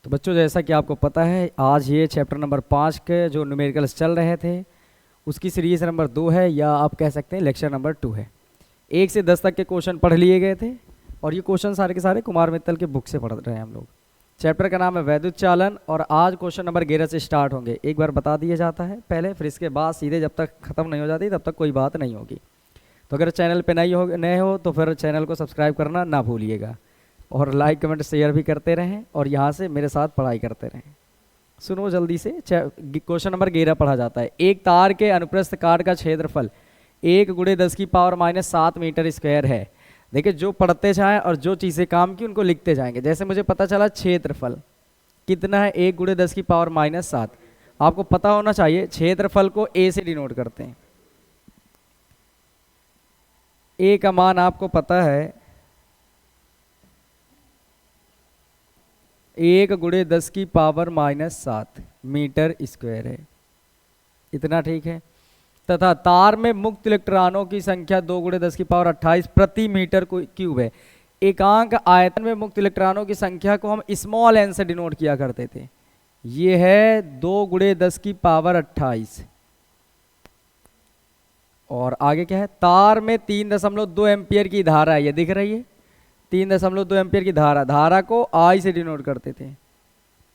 तो बच्चों, जैसा कि आपको पता है, आज ये चैप्टर नंबर 5 के जो न्यूमेरिकल्स चल रहे थे उसकी सीरीज नंबर 2 है, या आप कह सकते हैं लेक्चर नंबर 2 है। 1 से 10 तक के क्वेश्चन पढ़ लिए गए थे और ये क्वेश्चन सारे के सारे कुमार मित्तल के बुक से पढ़ रहे हैं हम लोग। चैप्टर का नाम है वैद्युत चालन और आज क्वेश्चन नंबर 11 से स्टार्ट होंगे। एक बार बता दिया जाता है पहले, फिर इसके बाद सीधे जब तक ख़त्म नहीं हो जाती तब तक कोई बात नहीं होगी। तो अगर चैनल पे नए हो तो फिर चैनल को सब्सक्राइब करना ना भूलिएगा और लाइक कमेंट शेयर भी करते रहें और यहाँ से मेरे साथ पढ़ाई करते रहें। सुनो जल्दी से, क्वेश्चन नंबर 11 पढ़ा जाता है। एक तार के अनुप्रस्थ काट का क्षेत्रफल 1 × 10⁻⁷ मीटर स्क्वायर है। देखिए, जो पढ़ते जाएं और जो चीज़ें काम की उनको लिखते जाएंगे। जैसे मुझे पता चला क्षेत्रफल कितना है, 1 × 10⁻⁷। आपको पता होना चाहिए क्षेत्रफल को ए से डिनोट करते हैं। ए का मान आपको पता है 1 × 10⁻⁷ मीटर स्क्वायर है, इतना ठीक है। तथा तार में मुक्त इलेक्ट्रॉनों की संख्या 2 × 10⁻28 प्रति मीटर क्यूब है। एकांक आयतन में मुक्त इलेक्ट्रॉनों की संख्या को हम स्मॉल एन से डिनोट किया करते थे। ये है 2 × 10⁻28 और आगे क्या है, तार में 3.2 एम्पियर की धारा है, ये दिख रही है 3.2 एम्पियर की धारा को आई से डिनोट करते थे।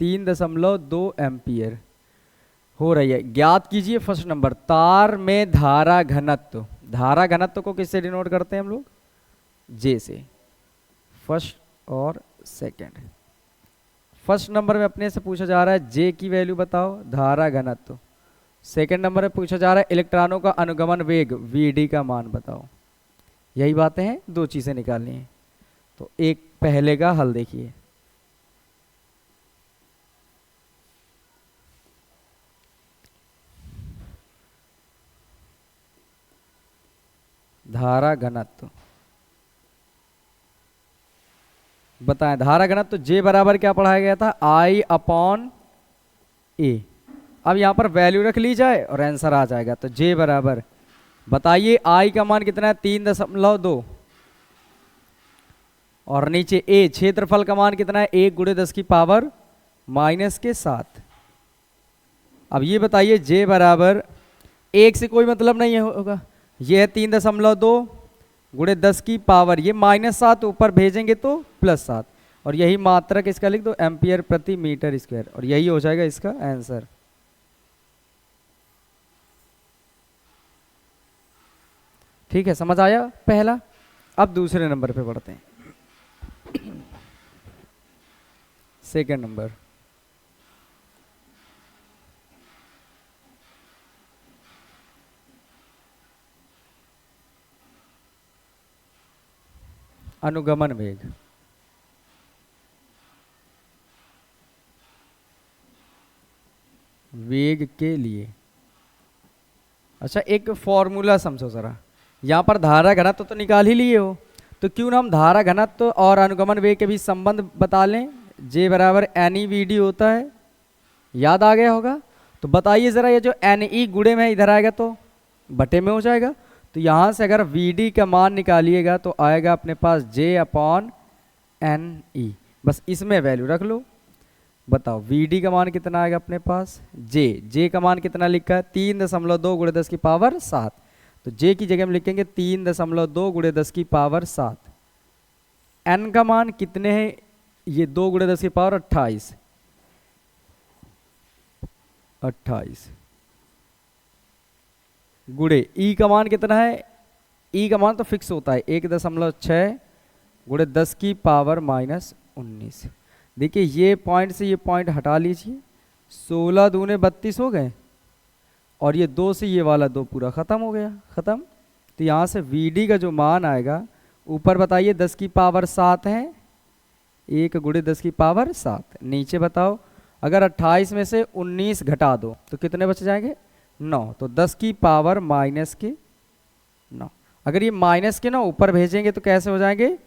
3.2 एम्पियर हो रही है। ज्ञात कीजिए फर्स्ट नंबर, तार में धारा घनत्व को किससे डिनोट करते हैं हम लोग, जे से। फर्स्ट और सेकंड। फर्स्ट नंबर में अपने से पूछा जा रहा है जे की वैल्यू बताओ, धारा घनत्व। सेकंड नंबर में पूछा जा रहा है इलेक्ट्रॉनों का अनुगमन वेग वीडी का मान बताओ। यही बातें हैं, दो चीजें निकालनी है। तो एक पहले का हल देखिए, धारा घनत्व बताएं। धारा घनत्व जे बराबर क्या पढ़ाया गया था, I/A। अब यहां पर वैल्यू रख ली जाए और आंसर आ जाएगा। तो जे बराबर, बताइए I का मान कितना है, 3.2 और नीचे A क्षेत्रफल का मान कितना है, 1 × 10⁻⁷। अब ये बताइए जे बराबर, एक से कोई मतलब नहीं होगा, ये है 3.2 × 10⁻, ये -7 ऊपर भेजेंगे तो +7 और यही मात्रक इसका लिख दो, एम्पियर प्रति मीटर स्क्वायर, और यही हो जाएगा इसका आंसर। ठीक है, समझ आया पहला। अब दूसरे नंबर पे बढ़ते हैं। सेकंड नंबर, अनुगमन वेग। वेग के लिए, अच्छा एक फॉर्मूला समझो जरा। यहाँ पर धारा घनत्व तो निकाल ही लिए हो, तो क्यों ना हम धारा घनत्व और अनुगमन वेग के बीच संबंध बता लें। जे बराबर NE/VD होता है, याद आ गया होगा। तो बताइए जरा, ये जो NE गुणे में इधर आएगा तो बटे में हो जाएगा। तो यहाँ से अगर VD का मान निकालिएगा तो आएगा अपने पास J/NE। बस इसमें वैल्यू रख लो। बताओ VD का मान कितना आएगा अपने पास, जे का मान कितना लिखा है, 3.2 × 10⁻⁷। तो जे की जगह में लिखेंगे 3.2 × 10⁻⁷। N का मान कितने हैं, ये 2 × 10⁻28 गुणे E का मान कितना है, E का मान तो फिक्स होता है 1.6 × 10⁻⁻19। देखिए ये पॉइंट से ये पॉइंट हटा लीजिए, 16 दूने 32 हो गए और ये 2 से ये वाला 2 पूरा खत्म हो गया, खत्म। तो यहाँ से VD का जो मान आएगा, ऊपर बताइए 10⁻7 है, 1 × 10⁻7। नीचे बताओ, अगर 28 में से 19 घटा दो तो कितने बच जाएंगे, 9। तो 10⁻⁻9। अगर ये माइनस के ना ऊपर भेजेंगे तो कैसे हो जाएंगे,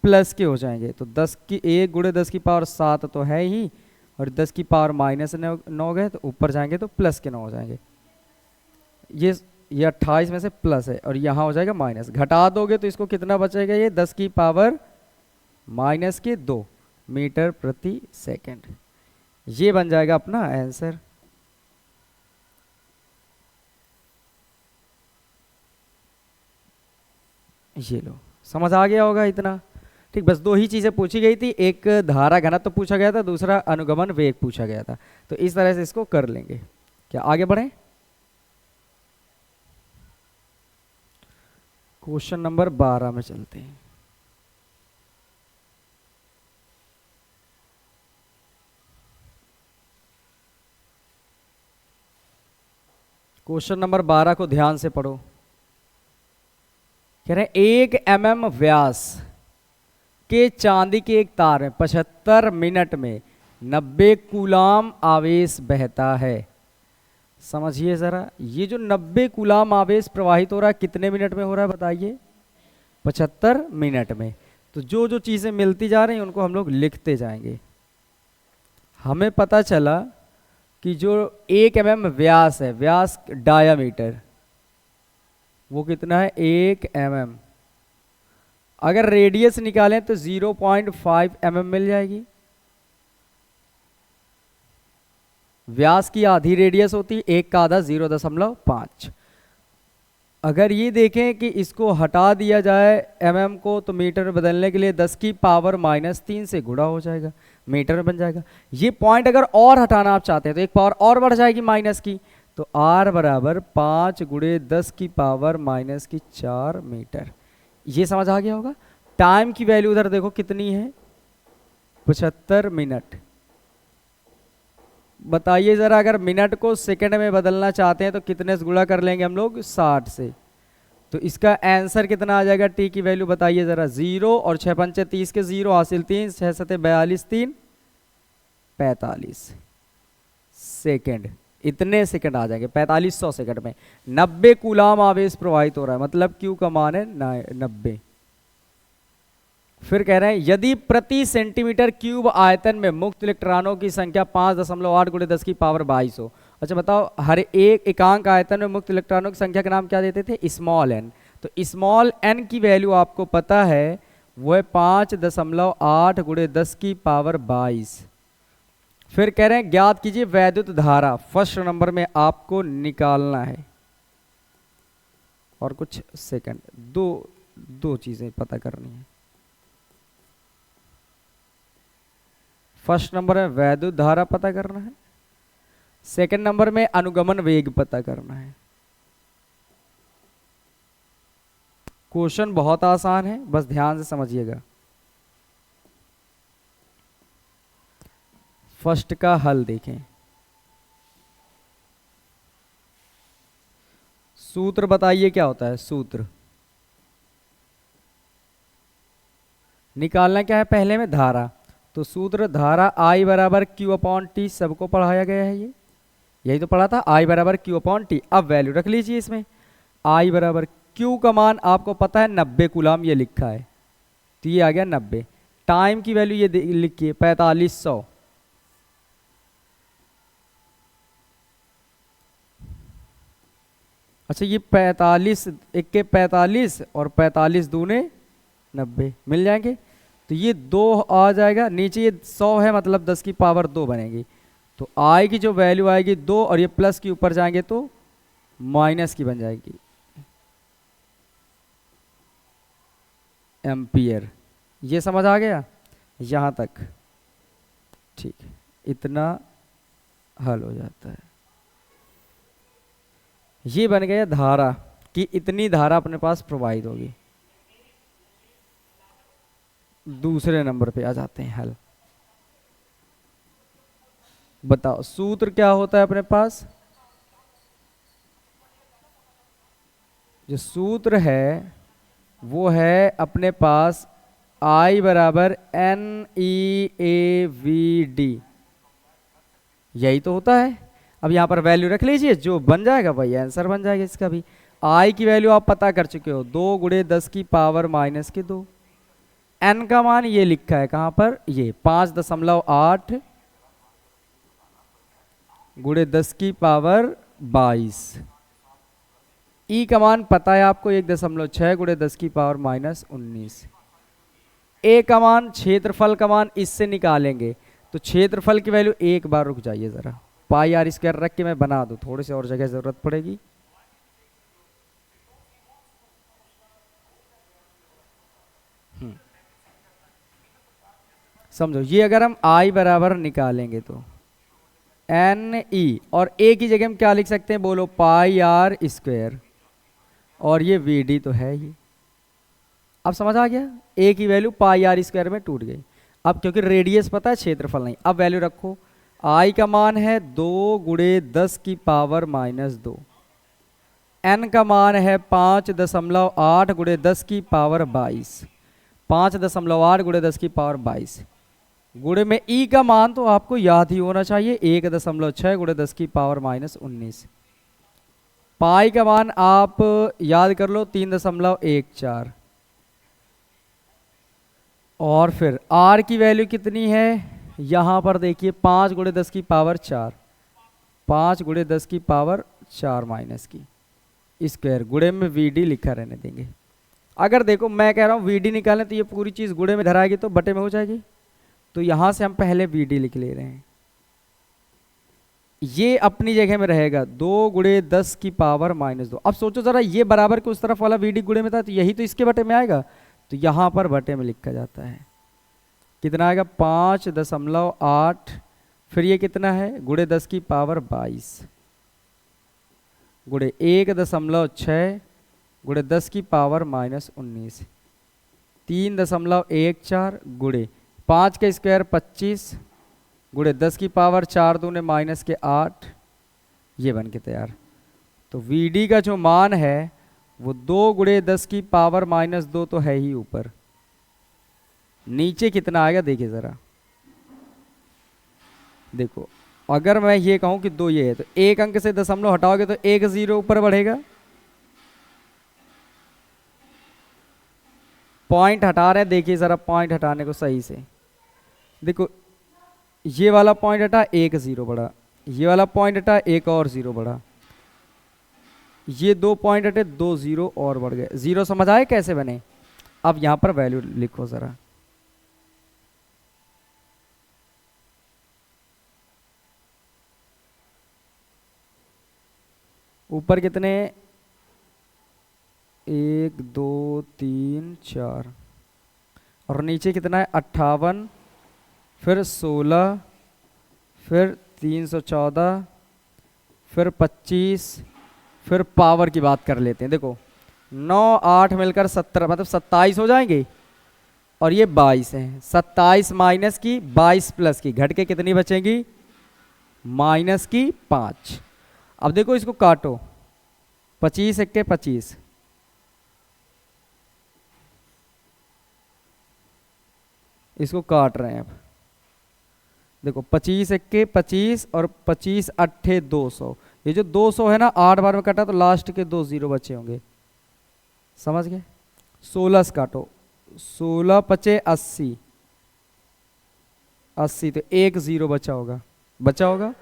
प्लस के हो जाएंगे। तो 1 × 10⁻7 तो है ही, और 10⁻−9 गए तो ऊपर जाएंगे तो प्लस के 9 हो जाएंगे। ये 28 में से प्लस है और यहाँ हो जाएगा माइनस। घटा दोगे तो इसको कितना बचेगा, ये 10⁻⁻2 मीटर प्रति सेकंड। ये बन जाएगा अपना आंसर। ये लो, समझ आ गया होगा इतना। ठीक, बस दो ही चीजें पूछी गई थी, एक धारा घनत्व तो पूछा गया था, दूसरा अनुगमन वेग पूछा गया था। तो इस तरह से इसको कर लेंगे। क्या आगे बढ़े? क्वेश्चन नंबर 12 में चलते हैं। क्वेश्चन नंबर 12 को ध्यान से पढ़ो। कह रहे हैं 1 mm व्यास के चांदी के एक तार में 75 मिनट में 90 कूलाम आवेश बहता है। समझिए जरा, ये जो 90 कूलाम आवेश प्रवाहित हो रहा है कितने मिनट में हो रहा है बताइए? 75 मिनट में। तो जो जो चीजें मिलती जा रही हैं उनको हम लोग लिखते जाएंगे। हमें पता चला कि जो 1 mm व्यास है, व्यास डायामीटर, वो कितना है? 1 mm। अगर रेडियस निकालें तो 0.5 mm मिल जाएगी। व्यास की आधी रेडियस होती है, एक का आधा 0.5। अगर ये देखें कि इसको हटा दिया जाए mm को, तो मीटर में बदलने के लिए 10 की पावर -3 से गुणा हो जाएगा, मीटर में बन जाएगा। ये पॉइंट अगर और हटाना आप चाहते हैं तो एक पावर और बढ़ जाएगी माइनस की, तो r बराबर 5 गुणे 10 की पावर -4 मीटर। ये समझ आ गया होगा। टाइम की वैल्यू उधर देखो कितनी है? 75 मिनट। बताइए जरा, अगर मिनट को सेकंड में बदलना चाहते हैं तो कितने से गुणा कर लेंगे हम लोग? 60 से। तो इसका आंसर कितना आ जाएगा? टी की वैल्यू बताइए जरा। 0 और 6 पंचे 30 के 0 हासिल 3, 6 सते 42, 3 45 सेकंड। इतने सेकंड आ जाएंगे 4500 सेकंड में। 90 कूलाम आवेश प्रवाहित हो रहा है, मतलब क्यू का मान है 90। फिर कह रहे हैं यदि प्रति सेंटीमीटर क्यूब आयतन में मुक्त इलेक्ट्रॉनों की संख्या 5.8 गुणे 10 की पावर 22 हो। अच्छा बताओ, हर एक एकांक आयतन में मुक्त इलेक्ट्रॉनों की संख्या का नाम क्या देते थे? Small N. तो स्मॉल एन की वैल्यू आपको पता है, वो है 5.8 गुणे 10 की पावर 22। फिर कह रहे हैं ज्ञात कीजिए वैद्युत धारा। फर्स्ट नंबर में आपको निकालना है, और कुछ सेकंड, दो चीजें पता करनी है। फर्स्ट नंबर में वैद्युत धारा पता करना है, सेकंड नंबर में अनुगमन वेग पता करना है। क्वेश्चन बहुत आसान है, बस ध्यान से समझिएगा। फर्स्ट का हल देखें। सूत्र बताइए क्या होता है? सूत्र निकालना क्या है? पहले में धारा, तो सूत्र धारा I बराबर Q/T, सबको पढ़ाया गया है, ये यही तो पढ़ा था, I बराबर Q/T। अब वैल्यू रख लीजिए इसमें। I बराबर Q का मान आपको पता है 90 कूलाम, ये लिखा है, तो ये आ गया 90। टाइम की वैल्यू ये लिखिए 4500। अच्छा, ये 45 एक के 45 और 45 दूने 90 मिल जाएंगे, तो ये 2 आ जाएगा। नीचे ये 100 है, मतलब 10 की पावर 2 बनेगी। तो आई की जो वैल्यू आएगी 2, और ये प्लस के ऊपर जाएंगे तो माइनस की बन जाएगी, एम्पियर। ये समझ आ गया यहाँ तक? ठीक है, इतना हल हो जाता है। ये बन गया धारा कि इतनी धारा अपने पास प्रवाहित होगी। दूसरे नंबर पे आ जाते हैं हल। बताओ सूत्र क्या होता है अपने पास? जो सूत्र है वो है अपने पास I बराबर NeAVD, यही तो होता है। अब यहाँ पर वैल्यू रख लीजिए, जो बन जाएगा वही आंसर बन जाएगा इसका भी। I की वैल्यू आप पता कर चुके हो, 2 गुणे 10 की पावर -2। n का मान ये लिखा है कहाँ पर? ये 5.8 गुणे 10 की पावर 22। ई का मान पता है आपको 1.6 गुणे 10 की पावर -19। ए का मान, क्षेत्रफल का मान इससे निकालेंगे तो क्षेत्रफल की वैल्यू, एक बार रुक जाइए ज़रा, पाई आर स्क्वायर रख के मैं बना दूँ, थोड़ी सी और जगह ज़रूरत पड़ेगी। समझो, ये अगर हम आई बराबर निकालेंगे तो एन ई, और ए की जगह हम क्या लिख सकते हैं बोलो, पाई आर स्क्वायर, और ये वी डी तो है ही। अब समझ आ गया, ए की वैल्यू पाई आर स्क्वायर में टूट गई। अब क्योंकि रेडियस पता है, क्षेत्रफल नहीं, अब वैल्यू रखो, आई का मान है 2 गुणे 10 की पावर -2, एन का मान है 5.8 गुणे 10 की पावर 22, 5.8 गुणे 10 की पावर 22, गुणे में ई का मान तो आपको याद ही होना चाहिए, 1.6 गुणे 10 की पावर -19, पाई का मान आप याद कर लो 3.14, और फिर आर की वैल्यू कितनी है, यहां पर देखिए 5 गुणे 10 की पावर 4, 5 गुणे 10 की पावर 4 माइनस की स्क्वायर, गुणे में वी डी लिखा रहने देंगे। अगर देखो मैं कह रहा हूँ वी डी निकालें तो ये पूरी चीज़ गुणे में धराएगी तो बटे में हो जाएगी, तो यहां से हम पहले वी डी लिख ले रहे हैं, ये अपनी जगह में रहेगा 2 गुणे 10 की पावर -2। अब सोचो जरा, ये बराबर के उस तरफ वाला वी डी गुणे में था, तो यही तो इसके बटे में आएगा, तो यहां पर बटे में लिखा जाता है, कितना आएगा 5.8, फिर ये कितना है गुणे 10 की पावर 22, गुणे 1.6 गुणे 10 की पावर -19, 3.14 गुणे 5 का स्क्वायर 25 गुणे 10 की पावर 4 दूने -8, ये बन के तैयार। तो वी डी का जो मान है वो 2 गुणे 10 की पावर -2 तो है ही ऊपर, नीचे कितना आएगा देखिए जरा, देखो अगर मैं ये कहूं कि 2 ये है, तो एक अंक से दशमलव हटाओगे तो एक 0 ऊपर बढ़ेगा, पॉइंट हटा रहे हैं, देखिए जरा पॉइंट हटाने को सही से देखो, ये वाला पॉइंट हटा, एक 0 बढ़ा, ये वाला पॉइंट हटा, एक और 0 बढ़ा, ये 2 पॉइंट हटे, 2 0 और बढ़ गए, 0 समझ आए कैसे बने। अब यहां पर वैल्यू लिखो जरा, ऊपर कितने, 1 2 3 4, और नीचे कितना है 58, फिर 16, फिर 314, फिर 25, फिर पावर की बात कर लेते हैं, देखो 9 8 मिलकर 17 मतलब 27 हो जाएंगे, और ये 22 है, 27 माइनस की 22 प्लस की, घट के कितनी बचेंगी माइनस की 5। अब देखो इसको काटो, 25 एक्के 25, इसको काट रहे हैं अब, देखो 25 एक्के 25 और 25 अट्ठे 200, ये जो 200 है ना 8 बार में कटा तो लास्ट के 2 0 बचे होंगे, समझ गए। 16 से काटो, 16 पचे 80, 80 तो एक 0 बचा होगा।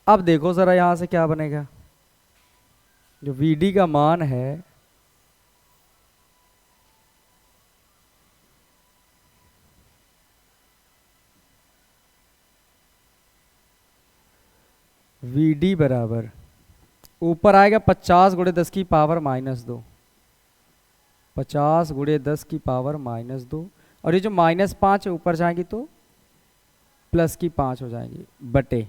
अब देखो जरा यहां से क्या बनेगा, जो वीडी का मान है वीडी बराबर ऊपर आएगा 50 गुणे 10 की पावर -2, 50 गुणे 10 की पावर -2, और ये जो -5 है ऊपर जाएंगी तो प्लस की 5 हो जाएंगी, बटे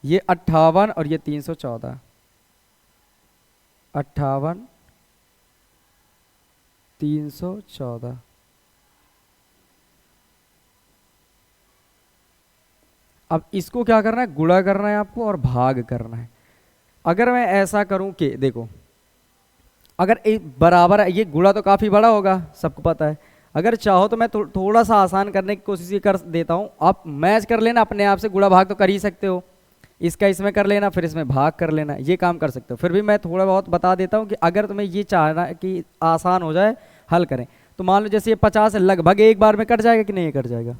ये 58 और ये 314, 58 314। अब इसको क्या करना है, गुणा करना है आपको और भाग करना है। अगर मैं ऐसा करूं कि देखो, अगर बराबर है, ये गुणा तो काफ़ी बड़ा होगा सबको पता है, अगर चाहो तो मैं थोड़ा सा आसान करने की कोशिश ये कर देता हूँ, आप मैच कर लेना अपने आप से, गुणा भाग तो कर ही सकते हो, इसका इसमें कर लेना फिर इसमें भाग कर लेना, ये काम कर सकते हो। फिर भी मैं थोड़ा बहुत बता देता हूँ कि अगर तुम्हें ये चाहना कि आसान हो जाए हल करें, तो मान लो जैसे ये 50 है, लगभग एक बार में कट जाएगा कि नहीं कट जाएगा,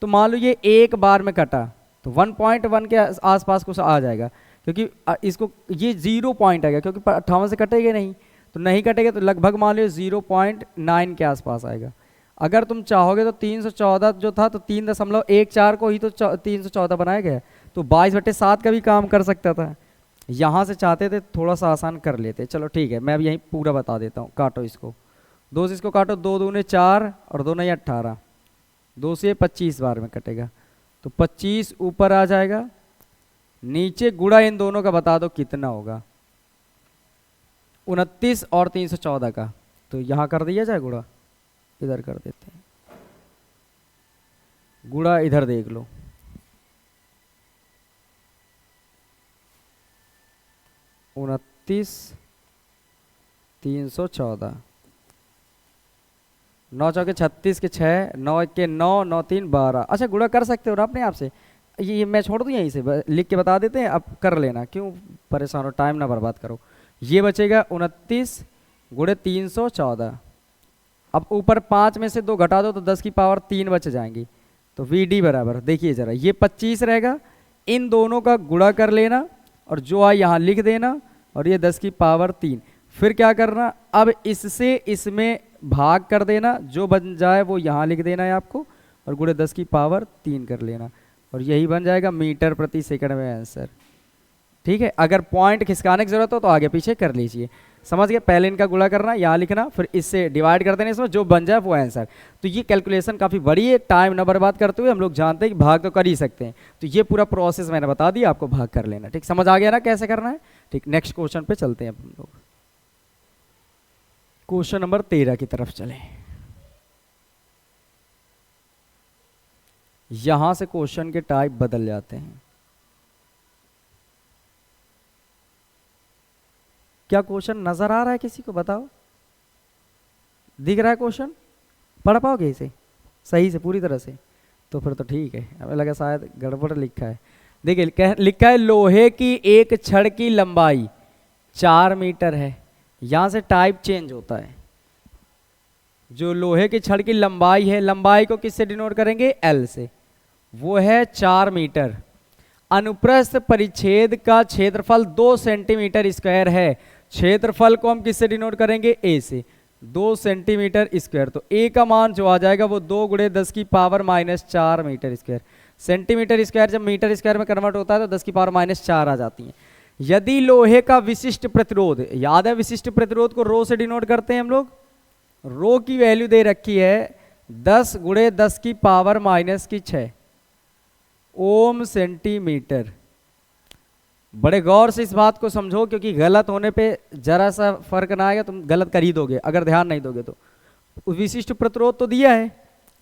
तो मान लो ये एक बार में कटा तो 1.1 के आसपास कुछ आ जाएगा, क्योंकि इसको ये 0 पॉइंट आएगा, क्योंकि 58 से कटेगा नहीं, तो नहीं कटेगा तो लगभग मान लो 0.9 के आसपास आएगा। अगर तुम चाहोगे तो 314 जो था तो 3.14 को ही तो 314 बनाया गया, तो 22/7 का भी काम कर सकता था। यहाँ से चाहते थे थोड़ा सा आसान कर लेते। चलो ठीक है, मैं अब यहीं पूरा बता देता हूँ। काटो इसको, 2 से इसको काटो, 2 दूने 4 और 2 नहीं 18, 2 से 25 बार में कटेगा, तो 25 ऊपर आ जाएगा। नीचे गुणा इन दोनों का बता दो कितना होगा, 29 और 314 का, तो यहाँ कर दिया जाए गुणा, इधर कर देते हैं गुणा, इधर देख लो 29 314, 9 चौके 36 के 6, 9 1 के 9, 9 3 12। अच्छा गुणा कर सकते हो ना अपने आप से, ये मैं छोड़ दूँ यहीं से लिख के बता देते हैं, अब कर लेना, क्यों परेशान हो, टाइम ना बर्बाद करो। ये बचेगा 29 गुणे 314। अब ऊपर 5 में से 2 घटा दो तो 10 की पावर 3 बच जाएंगी, तो VD बराबर देखिए जरा, ये 25 रहेगा, इन दोनों का गुणा कर लेना और जो आए यहाँ लिख देना, और ये 10 की पावर 3। फिर क्या करना, अब इससे इसमें भाग कर देना, जो बन जाए वो यहाँ लिख देना है आपको, और गुणे 10 की पावर 3 कर लेना, और यही बन जाएगा मीटर प्रति सेकंड में आंसर। ठीक है, अगर पॉइंट खिसकाने की जरूरत हो तो आगे पीछे कर लीजिए। समझ गए, पहले इनका गुणा करना, यहाँ लिखना, फिर इससे डिवाइड कर देना, इसमें जो बन जाए वो आंसर। तो ये कैलकुलेशन काफ़ी बड़ी है, टाइम ना बर्बाद करते हुए हम लोग जानते हैं कि भाग तो कर ही सकते हैं, तो ये पूरा प्रोसेस मैंने बता दिया, आपको भाग कर लेना। ठीक, समझ आ गया ना कैसे करना है। ठीक, नेक्स्ट क्वेश्चन पे चलते हैं हम लोग, क्वेश्चन नंबर 13 की तरफ चले। यहां से क्वेश्चन के टाइप बदल जाते हैं। क्या क्वेश्चन नजर आ रहा है किसी को, बताओ, दिख रहा है क्वेश्चन, पढ़ पाओगे इसे सही से पूरी तरह से, तो फिर तो ठीक है। हमें लगा शायद गड़बड़ लिखा है। देखिए लिखा है लोहे की एक छड़ की लंबाई 4 मीटर है। यहां से टाइप चेंज होता है, जो लोहे की छड़ की लंबाई है, लंबाई को किससे डिनोट करेंगे, L से, वो है 4 मीटर। अनुप्रस्थ परिच्छेद का क्षेत्रफल 2 सेंटीमीटर स्क्वायर है, क्षेत्रफल को हम किससे डिनोट करेंगे, A से, 2 सेंटीमीटर स्क्वायर। तो A का मान जो आ जाएगा वो 2 गुणे 10 की power -4 metre square. Centimetre square जब मीटर स्क्वायर में कन्वर्ट होता है तो 10 की पावर -4 आ जाती है। यदि लोहे का विशिष्ट प्रतिरोध, याद है विशिष्ट प्रतिरोध को रो से डिनोट करते हैं हम लोग, रो की वैल्यू दे रखी है 10 गुणे 10 की पावर -6 ओम सेंटीमीटर। बड़े गौर से इस बात को समझो, क्योंकि गलत होने पे जरा सा फर्क ना आएगा, तुम गलत कर ही दोगे अगर ध्यान नहीं दोगे तो। विशिष्ट प्रतिरोध तो दिया है,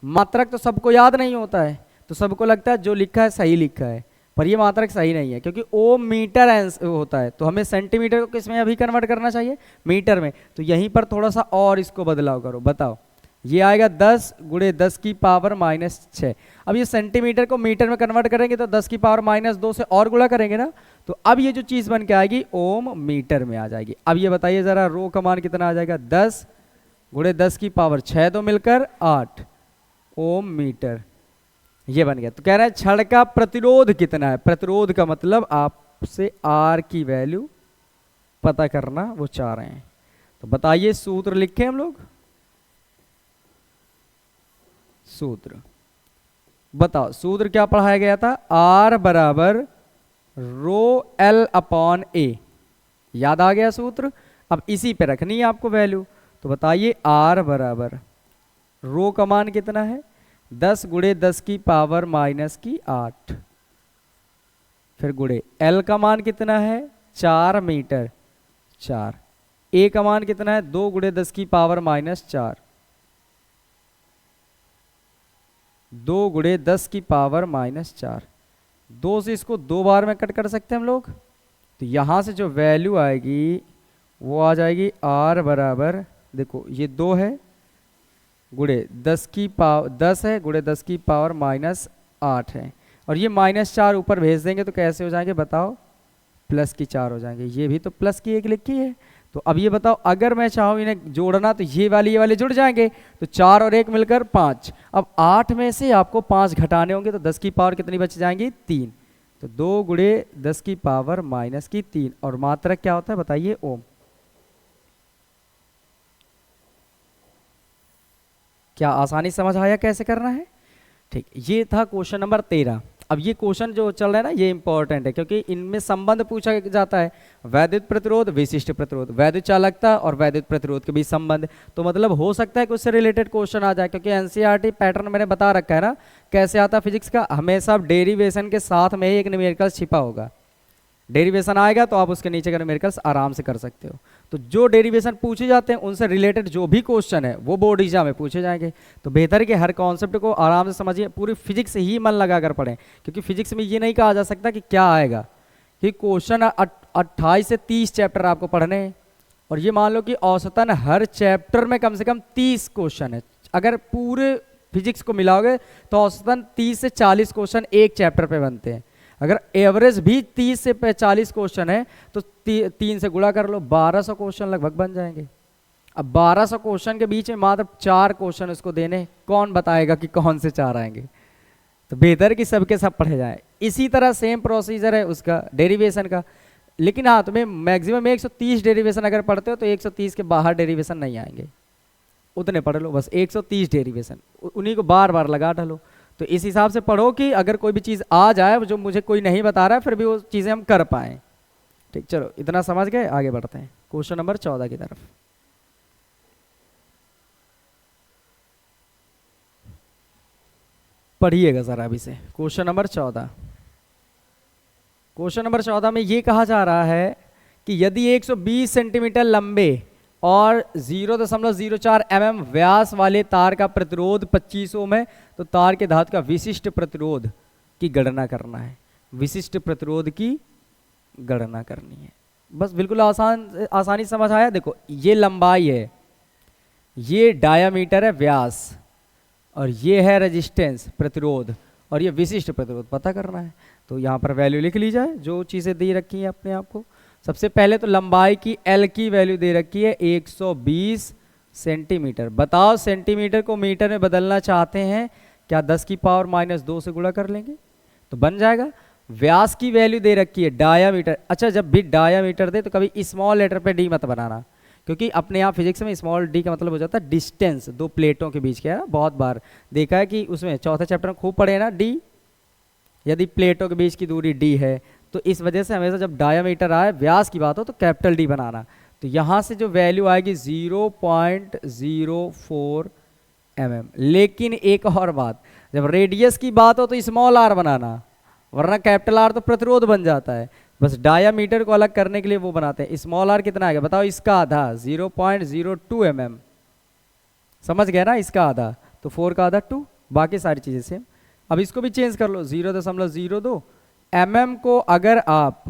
मात्रक तो सबको याद नहीं होता है, तो सबको लगता है जो लिखा है सही लिखा है, पर ये मात्रक सही नहीं है, क्योंकि ओम मीटर होता है, तो हमें सेंटीमीटर को किस में अभी कन्वर्ट करना चाहिए, मीटर में। तो यहीं पर थोड़ा सा और इसको बदलाव करो, बताओ, ये आएगा 10 गुणे 10 की पावर -6। अब ये सेंटीमीटर को मीटर में कन्वर्ट करेंगे तो 10 की पावर -2 से और गुणा करेंगे ना, तो अब ये जो चीज बन के आएगी ओम मीटर में आ जाएगी। अब ये बताइए जरा, रो का मान कितना आ जाएगा, 10 गुणे 10 की पावर 6 तो मिलकर 8 ओम मीटर, ये बन गया। तो कह रहा है छड़ का प्रतिरोध कितना है, प्रतिरोध का मतलब आपसे आर की वैल्यू पता करना वो चाह रहे हैं। तो बताइए सूत्र लिखे हम लोग, सूत्र बताओ, सूत्र क्या पढ़ाया गया था, R बराबर रो L अपॉन A, याद आ गया सूत्र। अब इसी पे रखनी है आपको वैल्यू, तो बताइए R बराबर रो का मान कितना है, 10 गुणे 10 की पावर -8, फिर गुणे L का मान कितना है 4 मीटर 4, A का मान कितना है 2 गुणे 10 की पावर -4, 2 गुणे 10 की पावर -4। 2 से इसको 2 बार में कट कर सकते हैं हम लोग, तो यहां से जो वैल्यू आएगी वो आ जाएगी R बराबर, देखो ये 2 है गुणे 10 की पावर 10 है गुणे 10 की पावर -8 है, और ये -4 ऊपर भेज देंगे तो कैसे हो जाएंगे बताओ, प्लस की 4 हो जाएंगे। ये भी तो प्लस की 1 लिखी है। तो अब ये बताओ, अगर मैं चाहूँ इन्हें जोड़ना तो ये वाले जुड़ जाएंगे, तो 4 और 1 मिलकर 5। अब 8 में से आपको 5 घटाने होंगे, तो 10 की पावर कितनी बच जाएंगी 3, तो 2 गुणे 10 की पावर -3, और मात्रक क्या होता है बताइए, ओम। क्या आसानी समझ आया कैसे करना है? ठीक, ये था क्वेश्चन नंबर 13। अब ये क्वेश्चन जो चल रहा है ना, ये इंपॉर्टेंट है क्योंकि इनमें संबंध पूछा जाता है, वैद्युत प्रतिरोध, विशिष्ट प्रतिरोध, वैद्युत चालकता और वैद्युत प्रतिरोध के बीच संबंध। तो मतलब हो सकता है कि उससे रिलेटेड क्वेश्चन आ जाए, क्योंकि एनसीईआरटी पैटर्न मैंने बता रखा है ना कैसे आता है फिजिक्स का, हमेशा डेरिवेशन के साथ में ही एक न्यूमेरिकल छिपा होगा। डेरिवेशन आएगा तो आप उसके नीचे का न्यूमेरिकल्स आराम से कर सकते हो। तो जो डेरिवेशन पूछे जाते हैं उनसे रिलेटेड जो भी क्वेश्चन है वो बोर्ड एग्जाम में पूछे जाएंगे। तो बेहतर है कि हर कॉन्सेप्ट को आराम से समझिए, पूरी फिजिक्स ही मन लगा कर पढ़ें, क्योंकि फिजिक्स में ये नहीं कहा जा सकता कि क्या आएगा, कि क्वेश्चन 28 से 30 चैप्टर आपको पढ़ने हैं, और ये मान लो कि औसतन हर चैप्टर में कम से कम 30 क्वेश्चन है। अगर पूरे फिजिक्स को मिलाओगे तो औसतन 30 से 40 क्वेश्चन एक चैप्टर पे बनते हैं। अगर एवरेज भी 30 से 40 क्वेश्चन है तो 3 से गुणा कर लो, 1200 क्वेश्चन लगभग बन जाएंगे। अब 1200 क्वेश्चन के बीच में मात्र 4 क्वेश्चन इसको देने, कौन बताएगा कि कौन से 4 आएंगे? तो बेहतर कि सबके सब पढ़े जाए। इसी तरह सेम प्रोसीजर है उसका डेरिवेशन का, लेकिन हाँ तुम्हें मैक्सिमम 130 डेरिवेशन अगर पढ़ते हो तो 130 के बाहर डेरिवेशन नहीं आएंगे, उतने पढ़ लो बस। 130 डेरिवेशन उन्हीं को बार बार लगा डालो। तो इस हिसाब से पढ़ो कि अगर कोई भी चीज़ आ जाए जो मुझे कोई नहीं बता रहा है, फिर भी वो चीज़ें हम कर पाएँ। ठीक, चलो इतना समझ गए, आगे बढ़ते हैं क्वेश्चन नंबर 14 की तरफ। पढ़िएगा जरा अभी से क्वेश्चन नंबर 14। क्वेश्चन नंबर 14 में ये कहा जा रहा है कि यदि 120 सेंटीमीटर लंबे और 0.04 mm व्यास वाले तार का प्रतिरोध 25 ओम है, तो तार के धातु का विशिष्ट प्रतिरोध की गणना करना है। विशिष्ट प्रतिरोध की गणना करनी है, बस बिल्कुल आसानी समझ आया। देखो ये लंबाई है, ये डायामीटर है व्यास, और ये है रेजिस्टेंस प्रतिरोध, और ये विशिष्ट प्रतिरोध पता करना है। तो यहाँ पर वैल्यू लिख ली जाए जो चीज़ें दी रखी हैं अपने आप को। सबसे पहले तो लंबाई की L की वैल्यू दे रखी है 120 सेंटीमीटर। बताओ सेंटीमीटर को मीटर में बदलना चाहते हैं, क्या 10 की पावर -2 से गुणा कर लेंगे तो बन जाएगा। व्यास की वैल्यू दे रखी है डायामीटर। अच्छा, जब भी डायामीटर दे तो कभी स्मॉल लेटर पे डी मत बनाना, क्योंकि अपने यहाँ फिजिक्स में स्मॉल डी का मतलब हो जाता है डिस्टेंस, दो प्लेटों के बीच का। बहुत बार देखा है कि उसमें चौथे चैप्टर में खूब पढ़े ना डी, यदि प्लेटों के बीच की दूरी डी है तो इस वजह से हमेशा जब डायामीटर आए व्यास की बात हो तो कैपिटल डी बनाना। तो यहाँ से जो वैल्यू आएगी 0.04 mm। लेकिन एक और बात, जब रेडियस की बात हो तो स्मॉल आर बनाना, वरना कैपिटल आर तो प्रतिरोध बन जाता है। बस डायामीटर को अलग करने के लिए वो बनाते हैं। स्मॉल आर कितना आएगा बताओ? इसका आधा 0.02 mm, समझ गए ना? इसका आधा तो 4 का आधा 2, बाकी सारी चीजें सेम। अब इसको भी चेंज कर लो, 0.02 mm को अगर आप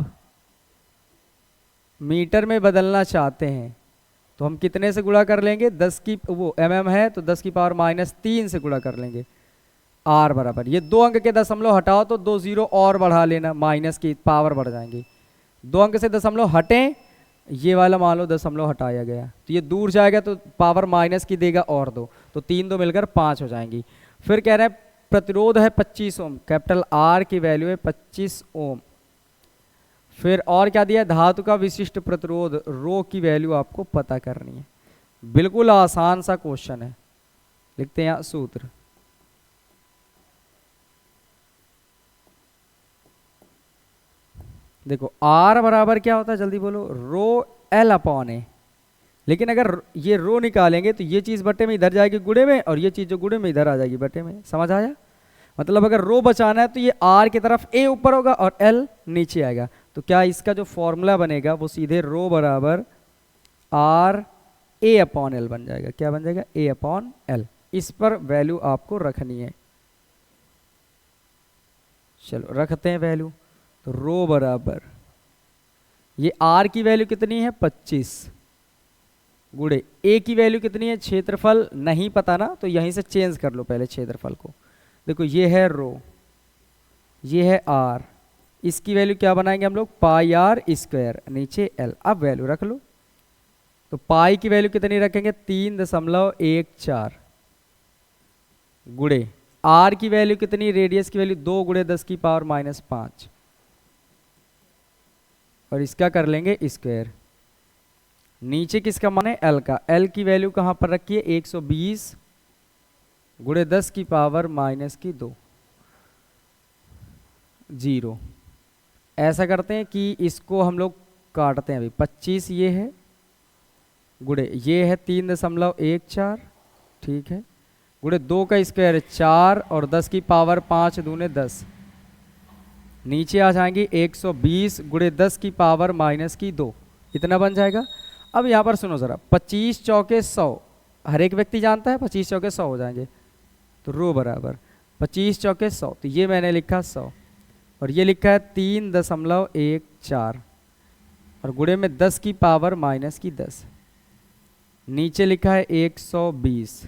मीटर में बदलना चाहते हैं तो हम कितने से गुणा कर लेंगे? 10 की वो mm है तो 10 की पावर -3 से गुणा कर लेंगे। r बराबर, ये 2 अंक के दशमलव हटाओ तो 2 0 और बढ़ा लेना, माइनस की पावर बढ़ जाएंगी। 2 अंक से दशमलव हटें, ये वाला मान लो दशमलव हटाया गया तो ये दूर जाएगा तो पावर माइनस की देगा और 2, तो 3 2 मिलकर 5 हो जाएंगी। फिर कह रहे हैं प्रतिरोध है 25 ओम, कैपिटल आर की वैल्यू है 25 ओम। फिर और क्या दिया? धातु का विशिष्ट प्रतिरोध रो की वैल्यू आपको पता करनी है। बिल्कुल आसान सा क्वेश्चन है, लिखते हैं यहाँ सूत्र। देखो R बराबर क्या होता है जल्दी बोलो? रो L अपॉन ए। लेकिन अगर ये रो निकालेंगे तो ये चीज बटे में इधर जाएगी गुणे में, और ये चीज जो गुणे में इधर आ जाएगी बटे में। समझ आया? मतलब अगर रो बचाना है तो ये R की तरफ A ऊपर होगा और L नीचे आएगा। तो क्या इसका जो फॉर्मूला बनेगा वो सीधे रो बराबर R A अपॉन L बन जाएगा। क्या बन जाएगा? A upon L। इस पर वैल्यू आपको रखनी है। चलो रखते हैं वैल्यू। तो रो बराबर ये R की वैल्यू कितनी है? 25 गुणे A की वैल्यू कितनी है? क्षेत्रफल नहीं पता ना, तो यहीं से चेंज कर लो पहले क्षेत्रफल को। देखो ये है रो, ये है R, इसकी वैल्यू क्या बनाएंगे हम लोग? पाई आर स्क्वायर, नीचे L। अब वैल्यू रख लो। तो पाई की वैल्यू कितनी रखेंगे? 3.14 गुणे R की वैल्यू कितनी? रेडियस की वैल्यू 2 गुणे 10 की पावर -5, और इसका कर लेंगे स्क्वायर। नीचे किसका मान है? L का। L की वैल्यू कहां पर रखी है? 120 गुणे 10 की पावर माइनस की 2, 0। ऐसा करते हैं कि इसको हम लोग काटते हैं अभी। 25 ये है, गुणे ये है 3.14, ठीक है, गुणे 2 का स्क्वायर 4 और 10 की पावर 5 दूने 10, नीचे आ जाएंगे 120 गुणे 10 की पावर माइनस की 2, इतना बन जाएगा। अब यहाँ पर सुनो ज़रा, 25 चौके 100, हर एक व्यक्ति जानता है 25 चौके 100 हो जाएंगे, तो रो बराबर 25 चौके 100, तो ये मैंने लिखा 100 और ये लिखा है 3.14 और गुणे में 10 की पावर माइनस की 10, नीचे लिखा है 120।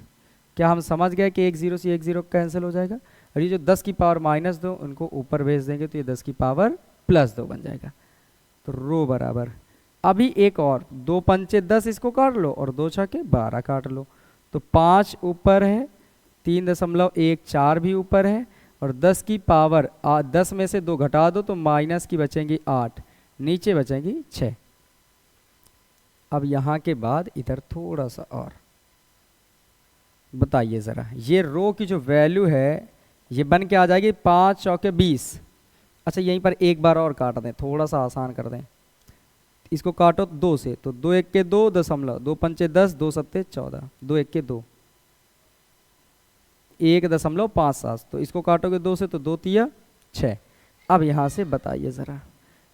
क्या हम समझ गए कि एक जीरो से एक जीरो कैंसिल हो जाएगा, और ये जो 10 की पावर माइनस 2 उनको ऊपर भेज देंगे तो ये 10 की पावर प्लस 2 बन जाएगा। तो रो बराबर, अभी एक और 2 पंचे 10 इसको काट लो और 2 छके 12 काट लो, तो 5 ऊपर है, 3.14 भी ऊपर है और 10 की पावर 10 में से 2 घटा दो तो माइनस की बचेंगी 8, नीचे बचेंगी 6। अब यहाँ के बाद इधर थोड़ा सा और बताइए ज़रा, ये रो की जो वैल्यू है ये बन के आ जाएगी 5 चौके 20। अच्छा यहीं पर एक बार और काट दें, थोड़ा सा आसान कर दें, इसको काटो 2 से, तो 2 एक के 2 दशमलव, 2 पंचे 10, 2 सत्ते 14, 2 एक के 2, 1.57, तो इसको काटोगे 2 से तो 2 तिया 6। अब यहाँ से बताइए ज़रा,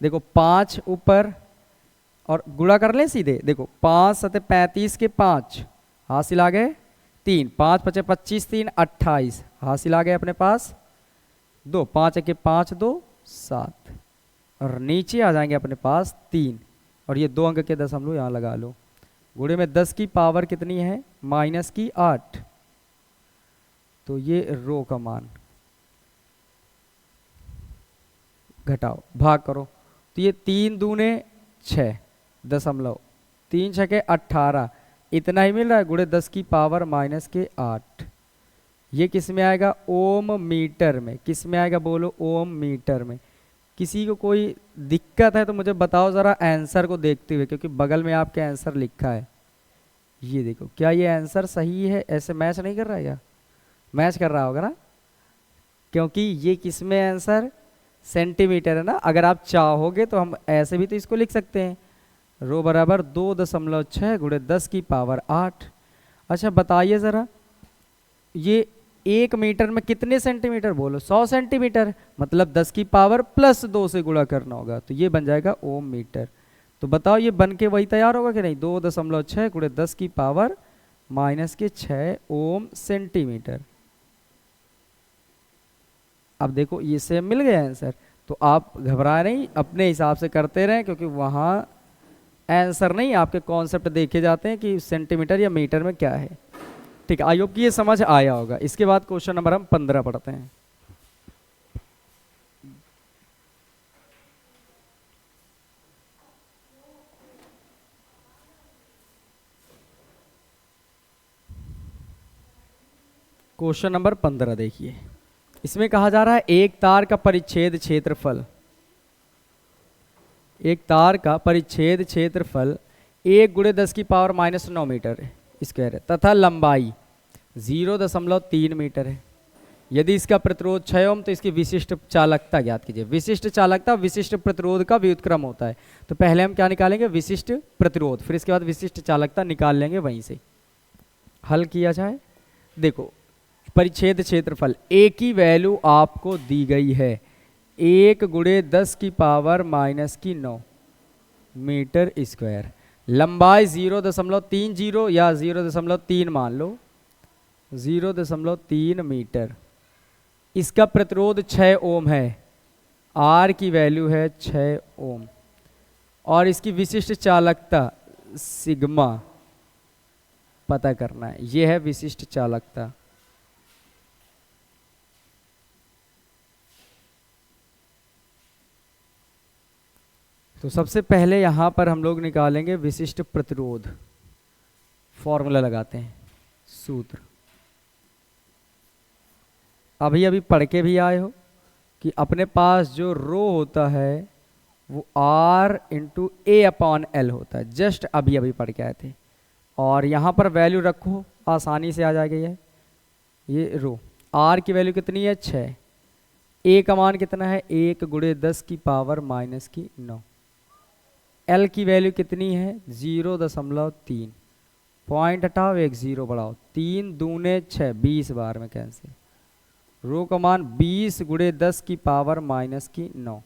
देखो 5 ऊपर और गुणा कर लें सीधे, देखो 5 सत्ते 35 के 5 हासिल आ गए 3, 5 पचे 25, 3 28 हासिल आ गए अपने पास 2, 5 के 5 2 7 और नीचे आ जाएंगे अपने पास 3 और ये 2 अंक के दशमलव यहाँ लगा लो, गुणे में 10 की पावर कितनी है माइनस की 8, तो ये रो का मान घटाओ भाग करो, तो ये 3 दूने 6 दशमलव 3 छके 18 इतना ही मिल रहा है, गुणे 10 की पावर माइनस के 8। ये किस में आएगा ओम मीटर में, किस में आएगा बोलो ओम मीटर में। किसी को कोई दिक्कत है तो मुझे बताओ ज़रा आंसर को देखते हुए, क्योंकि बगल में आपके आंसर लिखा है, ये देखो क्या ये आंसर सही है, ऐसे मैच नहीं कर रहा है क्या, मैच कर रहा होगा ना, क्योंकि ये किस में आंसर सेंटीमीटर है ना। अगर आप चाहोगे तो हम ऐसे भी तो इसको लिख सकते हैं, रो बराबर 2.6 गुणे 10 की पावर 8। अच्छा बताइए ज़रा, ये 1 मीटर में कितने सेंटीमीटर बोलो 100 सेंटीमीटर, मतलब 10 की पावर प्लस 2 से गुणा करना होगा, तो ये बन जाएगा ओम मीटर। तो बताओ ये बन के वही तैयार होगा कि नहीं, 2.6 गुणे 10 की पावर माइनस के 6 ओम सेंटीमीटर। अब देखो ये सेम मिल गया आंसर, तो आप घबराए नहीं, अपने हिसाब से करते रहें, क्योंकि वहाँ आंसर नहीं आपके कॉन्सेप्ट देखे जाते हैं कि सेंटीमीटर या मीटर में क्या है। ठीक है, आई होप कि ये समझ आया होगा। इसके बाद क्वेश्चन नंबर हम 15 पढ़ते हैं। क्वेश्चन नंबर 15 देखिए, इसमें कहा जा रहा है एक तार का परिच्छेद क्षेत्रफल, एक तार का परिच्छेद क्षेत्रफल 1 गुणे 10 की पावर माइनस 9 मीटर स्क्वायर है तथा लंबाई 0.3 मीटर है। यदि इसका प्रतिरोध 6 ओम तो इसकी विशिष्ट चालकता ज्ञात कीजिए। विशिष्ट चालकता विशिष्ट प्रतिरोध का व्युत्क्रम होता है, तो पहले हम क्या निकालेंगे विशिष्ट प्रतिरोध, फिर इसके बाद विशिष्ट चालकता निकाल लेंगे वहीं से। हल किया जाए, देखो परिच्छेद क्षेत्रफल ए की वैल्यू आपको दी गई है 1 गुणे 10 की पावर माइनस की 9 मीटर स्क्वायर, लंबाई 0.30 या 0.3 मान लो, 0.3 मीटर, इसका प्रतिरोध 6 ओम है, आर की वैल्यू है 6 ओम और इसकी विशिष्ट चालकता सिग्मा पता करना है, यह है विशिष्ट चालकता। तो सबसे पहले यहाँ पर हम लोग निकालेंगे विशिष्ट प्रतिरोध, फॉर्मूला लगाते हैं, सूत्र अभी अभी पढ़ के भी आए हो कि अपने पास जो रो होता है वो R इंटू ए अपॉन एल होता है, जस्ट अभी अभी पढ़ के आए थे। और यहाँ पर वैल्यू रखो, आसानी से आ जाएगा ये ये रो। आर की वैल्यू कितनी है 6, ए का मान कितना है 1 गुणे 10 की पावर माइनस की 9। एल की वैल्यू कितनी है 0.3, पॉइंट हटाओ एक 0 बढ़ाओ, 3 दूने 6, 20 बार में कैंसिल। रो का मान 20 गुणे 10 की पावर माइनस की 9।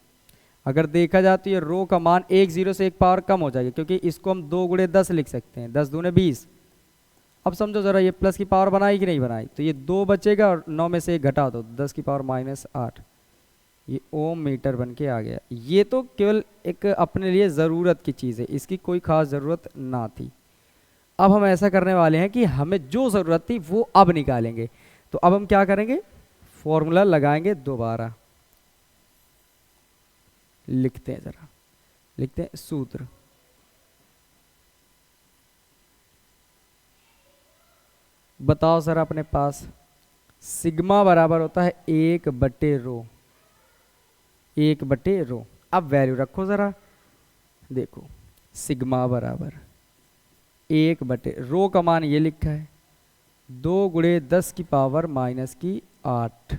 अगर देखा जाए तो ये रो का मान एक 0 से एक पावर कम हो जाएगी, क्योंकि इसको हम 2 गुणे 10 लिख सकते हैं, 10 दूने 20। अब समझो जरा, ये प्लस की पावर बनाई कि नहीं बनाई, तो ये 2 बचेगा और 9 में से 1 घटा दो, 10 की पावर माइनस 8, ये ओम मीटर बन के आ गया। ये तो केवल एक अपने लिए ज़रूरत की चीज़ है, इसकी कोई ख़ास ज़रूरत ना थी। अब हम ऐसा करने वाले हैं कि हमें जो ज़रूरत थी वो अब निकालेंगे। तो अब हम क्या करेंगे, फॉर्मूला लगाएंगे दोबारा। लिखते हैं ज़रा, लिखते हैं सूत्र। बताओ सर अपने पास, सिग्मा बराबर होता है 1/रो, 1/रो। अब वैल्यू रखो ज़रा, देखो सिग्मा बराबर 1/रो का मान ये लिखा है 2 गुणे 10 की पावर माइनस की 8।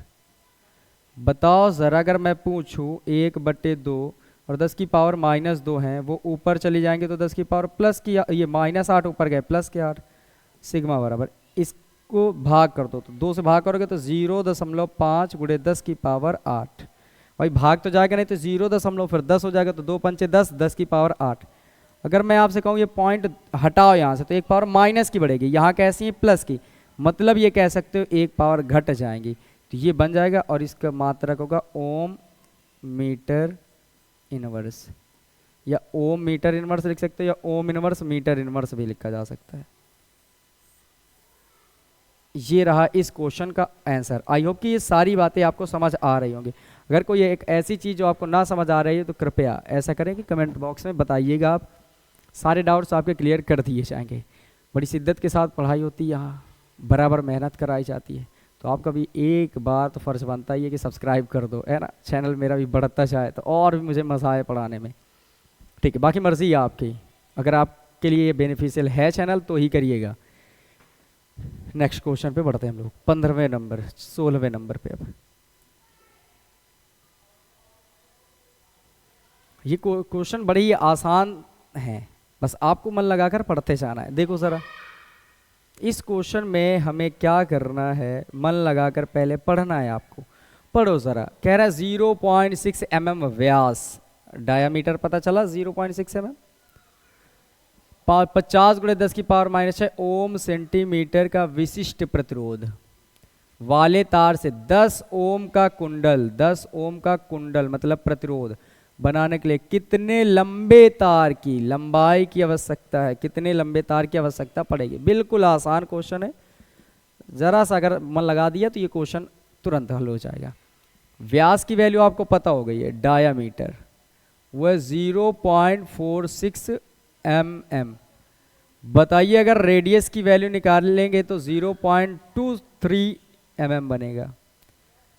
बताओ ज़रा, अगर मैं पूछूं 1/2 और 10 की पावर माइनस 2 हैं, वो ऊपर चली जाएंगे तो 10 की पावर प्लस की, ये -8 ऊपर गए प्लस के 8। सिग्मा बराबर, इसको भाग कर दो, तो 2 से भाग करोगे तो 0.5 गुणे 10 की पावर 8। भाई भाग तो जाएगा नहीं, तो 0 फिर 10 हो जाएगा, तो 2 पंचे 10, 10 की पावर 8। अगर मैं आपसे कहूँ ये पॉइंट हटाओ यहाँ से, तो एक पावर माइनस की बढ़ेगी, यहाँ कैसी है प्लस की, मतलब ये कह सकते हो एक पावर घट जाएंगी, तो ये बन जाएगा। और इसका मात्रक होगा ओम मीटर इनवर्स, या ओम मीटर इनवर्स लिख सकते हो, या ओम इनवर्स मीटर इनवर्स भी लिखा जा सकता है। ये रहा इस क्वेश्चन का आंसर। आई होप कि ये सारी बातें आपको समझ आ रही होंगी। अगर कोई एक ऐसी चीज़ जो आपको ना समझ आ रही है तो कृपया ऐसा करें कि कमेंट बॉक्स में बताइएगा, आप सारे डाउट्स आपके क्लियर कर दिए जाएंगे। बड़ी शिद्दत के साथ पढ़ाई होती है यहाँ, बराबर मेहनत कराई जाती है, तो आपका भी एक बार तो फ़र्ज़ बनता ही है कि सब्सक्राइब कर दो, है ना, चैनल मेरा भी बढ़ता जाए तो और भी मुझे मज़ा आए पढ़ाने में। ठीक है, बाकी मर्ज़ी है आपकी, अगर आपके लिए ये बेनिफिशियल है चैनल तो ही करिएगा। नेक्स्ट क्वेश्चन पे बढ़ते हैं हम लोग, 15वें नंबर 16वें नंबर पे। अब ये क्वेश्चन बड़ी ही आसान है, बस आपको मन लगाकर पढ़ते जाना है। देखो ज़रा, इस क्वेश्चन में हमें क्या करना है, मन लगाकर पहले पढ़ना है आपको। पढ़ो ज़रा, कह रहा है 0.6 mm व्यास, डायामीटर पता चला 0.6 mm, 50 गुणे 10 की पावर -6 ओम सेंटीमीटर का विशिष्ट प्रतिरोध वाले तार से 10 ओम का कुंडल, 10 ओम का कुंडल मतलब प्रतिरोध बनाने के लिए कितने लंबे तार की लंबाई की आवश्यकता है, कितने लंबे तार की आवश्यकता पड़ेगी। बिल्कुल आसान क्वेश्चन है, जरा सा अगर मन लगा दिया तो ये क्वेश्चन तुरंत हल हो जाएगा। व्यास की वैल्यू आपको पता हो गई है, डायामीटर वह 0.46 mm। बताइए अगर रेडियस की वैल्यू निकाल लेंगे तो 0.23 mm बनेगा,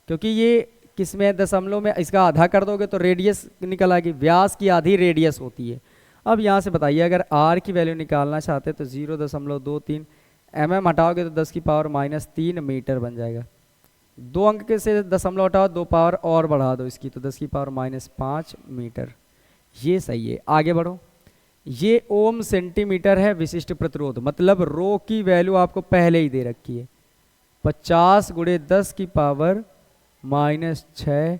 क्योंकि ये किसमें दशमलव में, इसका आधा कर दोगे तो रेडियस निकल आएगी, व्यास की आधी रेडियस होती है। अब यहाँ से बताइए अगर आर की वैल्यू निकालना चाहते हैं तो 0.23 mm हटाओगे तो 10 की पावर -3 मीटर बन जाएगा। 2 अंक के से दशमलव हटाओ, 2 पावर और बढ़ा दो इसकी, तो 10 की पावर -5 मीटर। ये सही है, आगे बढ़ो। ये ओम सेंटीमीटर है विशिष्ट प्रतिरोध, मतलब रो की वैल्यू आपको पहले ही दे रखी है, 50 गुणे 10 की पावर -6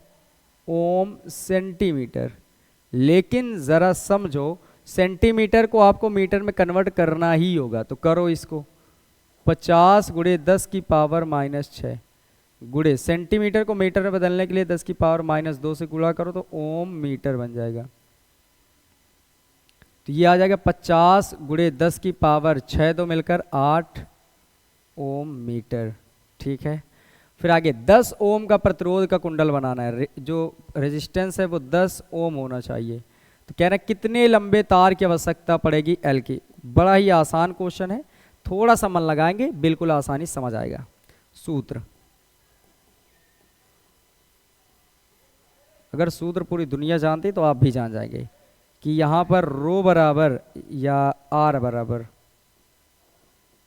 ओम सेंटीमीटर। लेकिन ज़रा समझो, सेंटीमीटर को आपको मीटर में कन्वर्ट करना ही होगा, तो करो इसको। 50 गुणे 10 की पावर -6 गुणे सेंटीमीटर को मीटर में बदलने के लिए 10 की पावर -2 से गुणा करो तो ओम मीटर बन जाएगा। तो ये आ जाएगा 50 गुणे 10 की पावर 6 दो मिलकर 8 ओम मीटर। ठीक है, फिर आगे 10 ओम का प्रतिरोध का कुंडल बनाना है, जो रेजिस्टेंस है वो 10 ओम होना चाहिए। तो कह रहे हैं कितने लंबे तार की आवश्यकता पड़ेगी एल की। बड़ा ही आसान क्वेश्चन है, थोड़ा सा मन लगाएंगे बिल्कुल आसानी समझ आएगा। सूत्र, अगर सूत्र पूरी दुनिया जानती तो आप भी जान जाएंगे कि यहाँ पर रो बराबर या आर बराबर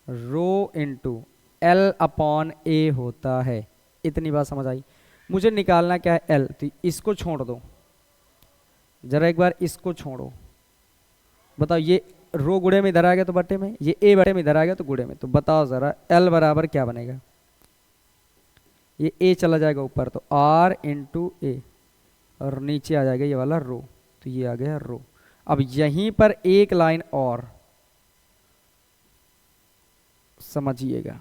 rho into L upon A होता है। इतनी बात समझ आई। मुझे निकालना क्या है L, तो इसको छोड़ दो जरा, एक बार इसको छोड़ो। बताओ ये रो गुड़े में इधर आ गया तो बटे में, ये A बटे में इधर आ गया तो गुड़े में, तो बताओ जरा L बराबर क्या बनेगा। ये A चला जाएगा ऊपर तो R इंटू ए, और नीचे आ जाएगा ये वाला रो, तो ये आ गया रो। अब यहीं पर एक लाइन और समझिएगा,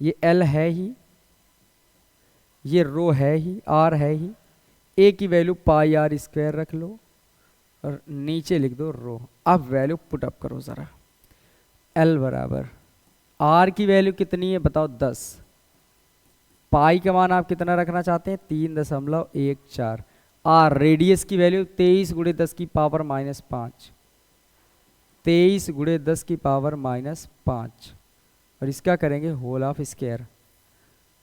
ये L है ही, ये रो है ही, R है ही, A की वैल्यू पाई R स्क्वायर रख लो और नीचे लिख दो रो। अब वैल्यू पुट अप करो जरा। L बराबर R की वैल्यू कितनी है बताओ 10, पाई का मान आप कितना रखना चाहते हैं 3.14, R रेडियस की वैल्यू 23 गुणे 10 की पावर -5, 23 गुणे 10 की पावर -5, और इसका करेंगे होल ऑफ स्क्वायर।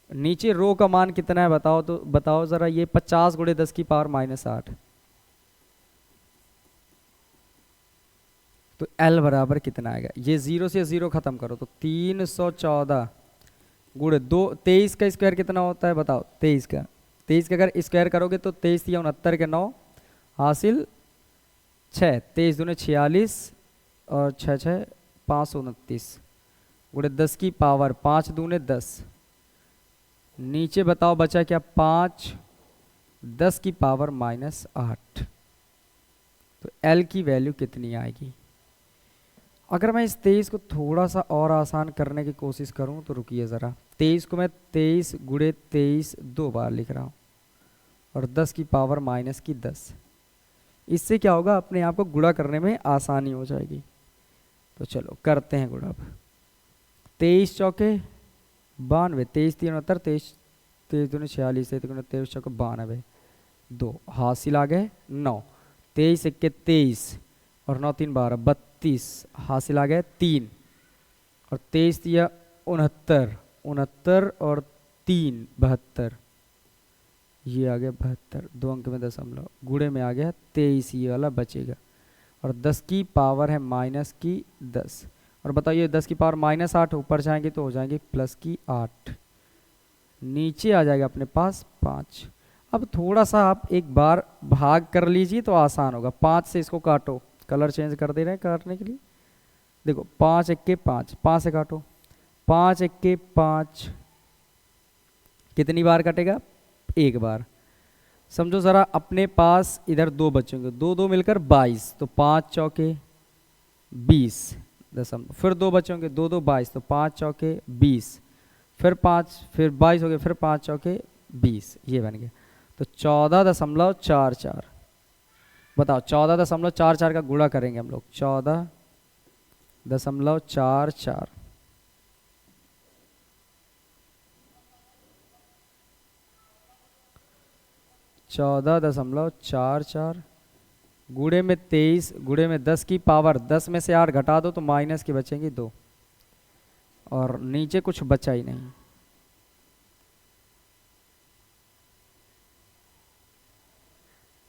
नीचे रो का मान कितना है बताओ, तो बताओ जरा, ये 50 गुणे 10 की पावर -8, तो L बराबर कितना आएगा। ये 0 से 0 खत्म करो तो 314 गुणे 2, 23 का स्क्वायर कितना होता है बताओ, 23 का अगर स्क्वायर करोगे तो 23 या 69 के 9 हासिल 6, 23 दूने 46 और 6 6 529 गुणे 10 की पावर 5 दूने 10, नीचे बताओ बचा क्या 5, 10 की पावर -8, तो L की वैल्यू कितनी आएगी। अगर मैं इस 23 को थोड़ा सा और आसान करने की कोशिश करूं तो रुकिए ज़रा, 23 को मैं 23 गुणे 23 2 बार लिख रहा हूं और 10 की पावर -10, इससे क्या होगा अपने आप को गुणा करने में आसानी हो जाएगी। तो चलो करते हैं गुणा। अब 23 चौके 92, 23 3 69, 23 दूने 46, 23 चौके 92, 2 हासिल आ गए 9, 23 इक्के 23 और 9 3 12 32 हासिल आ गए 3, और 23 दिया 69, 69 और 3 72, ये आ गया 72, 2 अंक में दशमलव, गुणे में आ गया 23, ये वाला बचेगा, और 10 की पावर है -10, और बताइए 10 की पावर -8 ऊपर जाएंगे तो हो जाएंगे +8, नीचे आ जाएगा अपने पास 5। अब थोड़ा सा आप एक बार भाग कर लीजिए तो आसान होगा। 5 से इसको काटो, कलर चेंज कर दे रहे हैं काटने के लिए, देखो 5 इक्के 5, 5 से काटो, 5 इक्के 5 कितनी बार कटेगा, एक बार। समझो ज़रा अपने पास इधर 2 बचेंगे, 2 2 मिलकर 22, तो 5 चौके 20 दशमलव, फिर 2 बचेंगे 2 2 22, तो 5 चौके 20, फिर 5 फिर 22 हो गए, फिर 5 चौके 20, ये बन गया, तो 14.44। बताओ 14.44 का गुणा करेंगे हम लोग, 14.44, 14.44 गुणे में 23 गुणे में 10 की पावर 10 में से 8 घटा दो तो माइनस की बचेंगी 2, और नीचे कुछ बचा ही नहीं।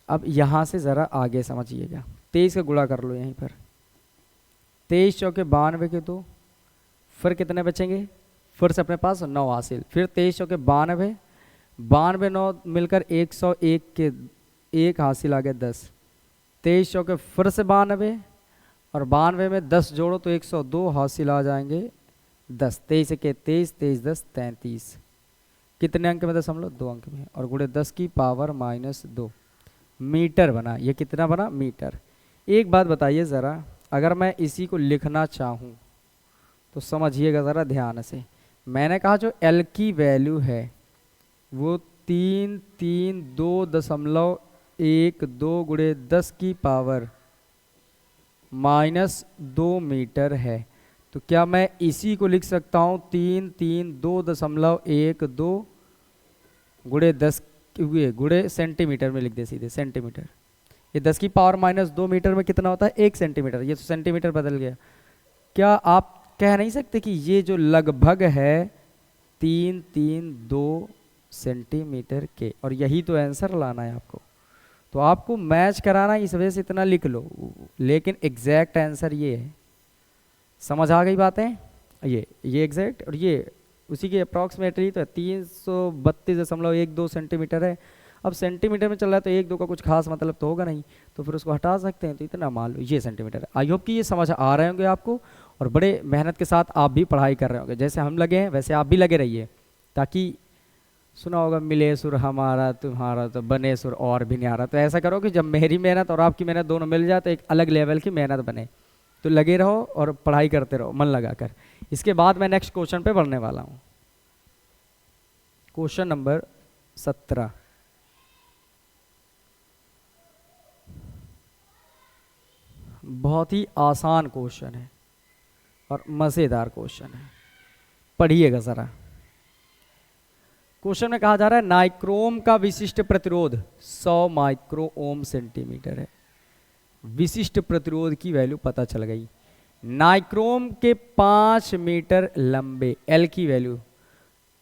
अब यहाँ से ज़रा आगे समझिएगा, 23 का गुणा कर लो यहीं पर, 23 चौके 92 के 2, फिर कितने बचेंगे, फिर से अपने पास 9 हासिल, फिर 23 चौके 92, 92 9 मिलकर 101 के 1 हासिल आ गए 10, 23 चौके फिर से 92, और 92 में 10 जोड़ो तो 102 हासिल आ जाएंगे 10, 23 के 23, 23 10 33, कितने अंक में दशमलव, 2 अंक में, और गुणे 10 की पावर -2 मीटर बना। ये कितना बना, मीटर। एक बात बताइए ज़रा, अगर मैं इसी को लिखना चाहूँ तो समझिएगा ज़रा ध्यान से, मैंने कहा जो L की वैल्यू है वो 332.12 गुणे 10 की पावर -2 मीटर है, तो क्या मैं इसी को लिख सकता हूँ 332.12 गुणे 10 गुणे सेंटीमीटर में लिख दे सीधे सेंटीमीटर। ये 10 की पावर -2 मीटर में कितना होता है, 1 सेंटीमीटर, ये तो सेंटीमीटर बदल गया। क्या आप कह नहीं सकते कि ये जो लगभग है 332 सेंटीमीटर के, और यही तो आंसर लाना है आपको, तो आपको मैच कराना इस वजह से इतना लिख लो, लेकिन एग्जैक्ट आंसर ये है। समझ आ गई बातें, ये एग्जैक्ट, और ये उसी की अप्रॉक्सीमेटली तो 332.12 सेंटीमीटर है। अब सेंटीमीटर में चल रहा है तो 1 2 का कुछ खास मतलब तो होगा नहीं, तो फिर उसको हटा सकते हैं, तो इतना मान लो ये सेंटीमीटर है। आई होप कि ये समझ आ रहे होंगे आपको, और बड़े मेहनत के साथ आप भी पढ़ाई कर रहे होंगे, जैसे हम लगे हैं वैसे आप भी लगे रहिए, ताकि सुना होगा मिले सुर हमारा तुम्हारा तो बने सुर और भी न्यारा। तो ऐसा करो कि जब मेरी मेहनत और आपकी मेहनत दोनों मिल जाए तो एक अलग लेवल की मेहनत बने। तो लगे रहो और पढ़ाई करते रहो मन लगाकर। इसके बाद मैं नेक्स्ट क्वेश्चन पे बढ़ने वाला हूँ। Question number 17। बहुत ही आसान क्वेश्चन है और मज़ेदार क्वेश्चन है, पढ़िएगा ज़रा। क्वेश्चन में कहा जा रहा है नाइक्रोम का विशिष्ट प्रतिरोध 100 माइक्रो ओम सेंटीमीटर है। विशिष्ट प्रतिरोध की वैल्यू पता चल गई। नाइक्रोम के 5 मीटर लंबे एल की वैल्यू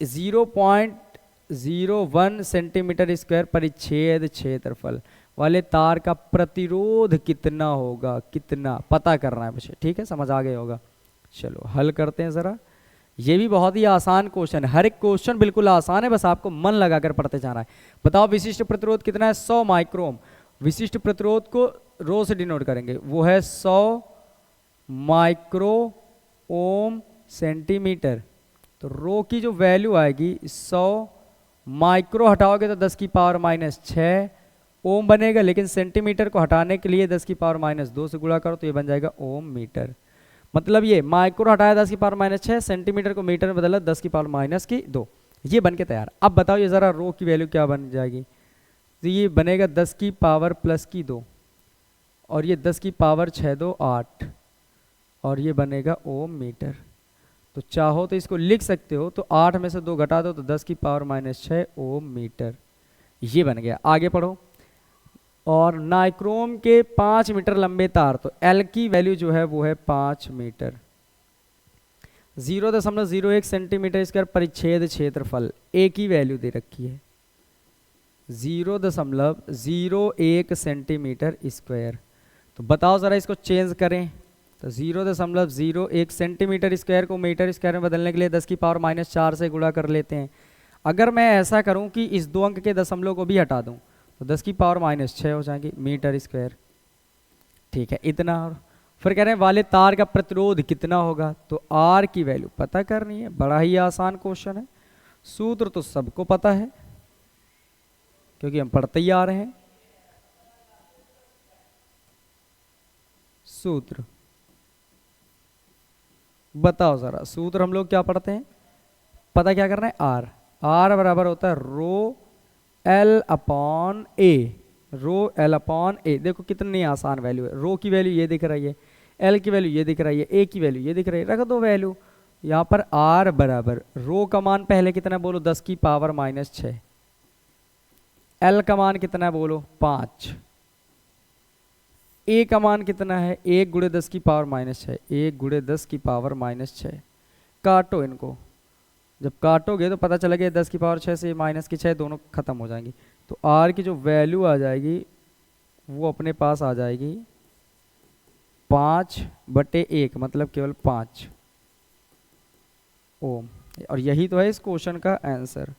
0.01 सेंटीमीटर स्क्वायर परिच्छेद क्षेत्रफल वाले तार का प्रतिरोध कितना होगा, कितना पता करना है मुझे, ठीक है, समझ आ गया होगा। चलो हल करते हैं ज़रा। ये भी बहुत ही आसान क्वेश्चन है, हर एक क्वेश्चन बिल्कुल आसान है, बस आपको मन लगाकर पढ़ते जाना है। बताओ विशिष्ट प्रतिरोध कितना है, 100 माइक्रोम। विशिष्ट प्रतिरोध को रो से डिनोट करेंगे, वो है 100 माइक्रो ओम सेंटीमीटर। तो रो की जो वैल्यू आएगी 100 माइक्रो हटाओगे तो 10 की पावर माइनस 6 ओम बनेगा, लेकिन सेंटीमीटर को हटाने के लिए 10 की पावर माइनस 2 से गुणा करो तो ये बन जाएगा ओम मीटर। मतलब ये माइक्रो हटाया 10 की पावर माइनस 6, सेंटीमीटर को मीटर में बदला 10 की पावर माइनस की 2, ये बन के तैयार। अब बताओ ये ज़रा रो की वैल्यू क्या बन जाएगी, तो ये बनेगा 10 की पावर प्लस की 2 और ये 10 की पावर 6 2 8 और ये बनेगा ओम मीटर। तो चाहो तो इसको लिख सकते हो, तो 8 में से 2 घटा दो तो 10 की पावर माइनस 6 ओम मीटर, ये बन गया। आगे पढ़ो। और नाइक्रोम के 5 मीटर लंबे तार, तो एल की वैल्यू जो है वो है 5 मीटर। 0.01 सेंटीमीटर स्क्वायर परिच्छेद क्षेत्रफल, ए की वैल्यू दे रखी है 0.01 सेंटीमीटर स्क्वायर। तो बताओ ज़रा इसको चेंज करें, तो 0.01 सेंटीमीटर स्क्वायर को मीटर स्क्वायर में बदलने के लिए 10 की पावर माइनस 4 से गुणा कर लेते हैं। अगर मैं ऐसा करूं कि इस 2 अंक के दशमलव को भी हटा दूं तो 10 की पावर माइनस 6 हो जाएगी मीटर स्क्वायर, ठीक है इतना। और फिर कह रहे हैं वाले तार का प्रतिरोध कितना होगा, तो आर की वैल्यू पता करनी है। बड़ा ही आसान क्वेश्चन है, सूत्र तो सबको पता है क्योंकि हम पढ़ते ही आ रहे हैं। सूत्र बताओ ज़रा, सूत्र हम लोग क्या पढ़ते हैं, पता क्या करना है, आर। आर बराबर होता है रो एल अपॉन ए, रो एल अपॉन ए। देखो कितनी आसान वैल्यू है, रो की वैल्यू ये दिख रही है, एल की वैल्यू ये दिख रही है, ए की वैल्यू ये दिख रही है, रख दो वैल्यू यहाँ पर। आर बराबर रो का मान पहले कितना बोलो 10 की पावर माइनस 6, एल का मान कितना बोलो 5, ए का मान कितना है 1 गुणे 10 की पावर माइनस 6, 1 गुणे 10 की पावर माइनस 6। काटो इनको, जब काटोगे तो पता चलेगा 10 की पावर 6 से माइनस की 6 दोनों खत्म हो जाएंगी। तो आर की जो वैल्यू आ जाएगी वो अपने पास आ जाएगी 5/1, मतलब केवल 5 ओम। और यही तो है इस क्वेश्चन का आंसर।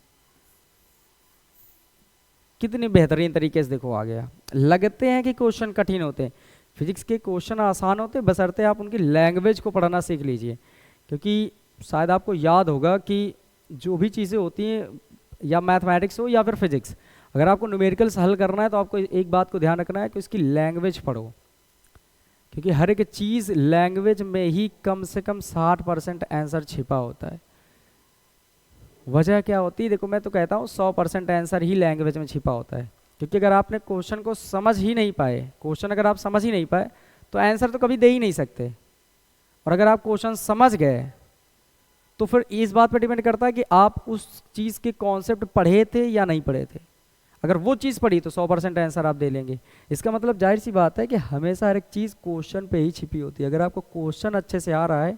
कितनी बेहतरीन तरीके से देखो आ गया। लगते हैं कि क्वेश्चन कठिन होते हैं, फिजिक्स के क्वेश्चन आसान होते हैं, बशर्ते आप उनकी लैंग्वेज को पढ़ना सीख लीजिए। क्योंकि शायद आपको याद होगा कि जो भी चीज़ें होती हैं, या मैथमेटिक्स हो या फिर फिजिक्स, अगर आपको न्यूमेरिकल्स हल करना है तो आपको एक बात को ध्यान रखना है कि उसकी लैंग्वेज पढ़ो, क्योंकि हर एक चीज़ लैंग्वेज में ही कम से कम 60% आंसर छिपा होता है। वजह क्या होती है, देखो मैं तो कहता हूँ 100% आंसर ही लैंग्वेज में छिपा होता है। क्योंकि अगर आपने क्वेश्चन को समझ ही नहीं पाए, क्वेश्चन अगर आप समझ ही नहीं पाए तो आंसर तो कभी दे ही नहीं सकते। और अगर आप क्वेश्चन समझ गए तो फिर इस बात पर डिपेंड करता है कि आप उस चीज़ के कॉन्सेप्ट पढ़े थे या नहीं पढ़े थे। अगर वो चीज़ पढ़ी तो 100% आंसर आप दे लेंगे। इसका मतलब जाहिर सी बात है कि हमेशा हर एक चीज़ क्वेश्चन पे ही छिपी होती है। अगर आपको क्वेश्चन अच्छे से आ रहा है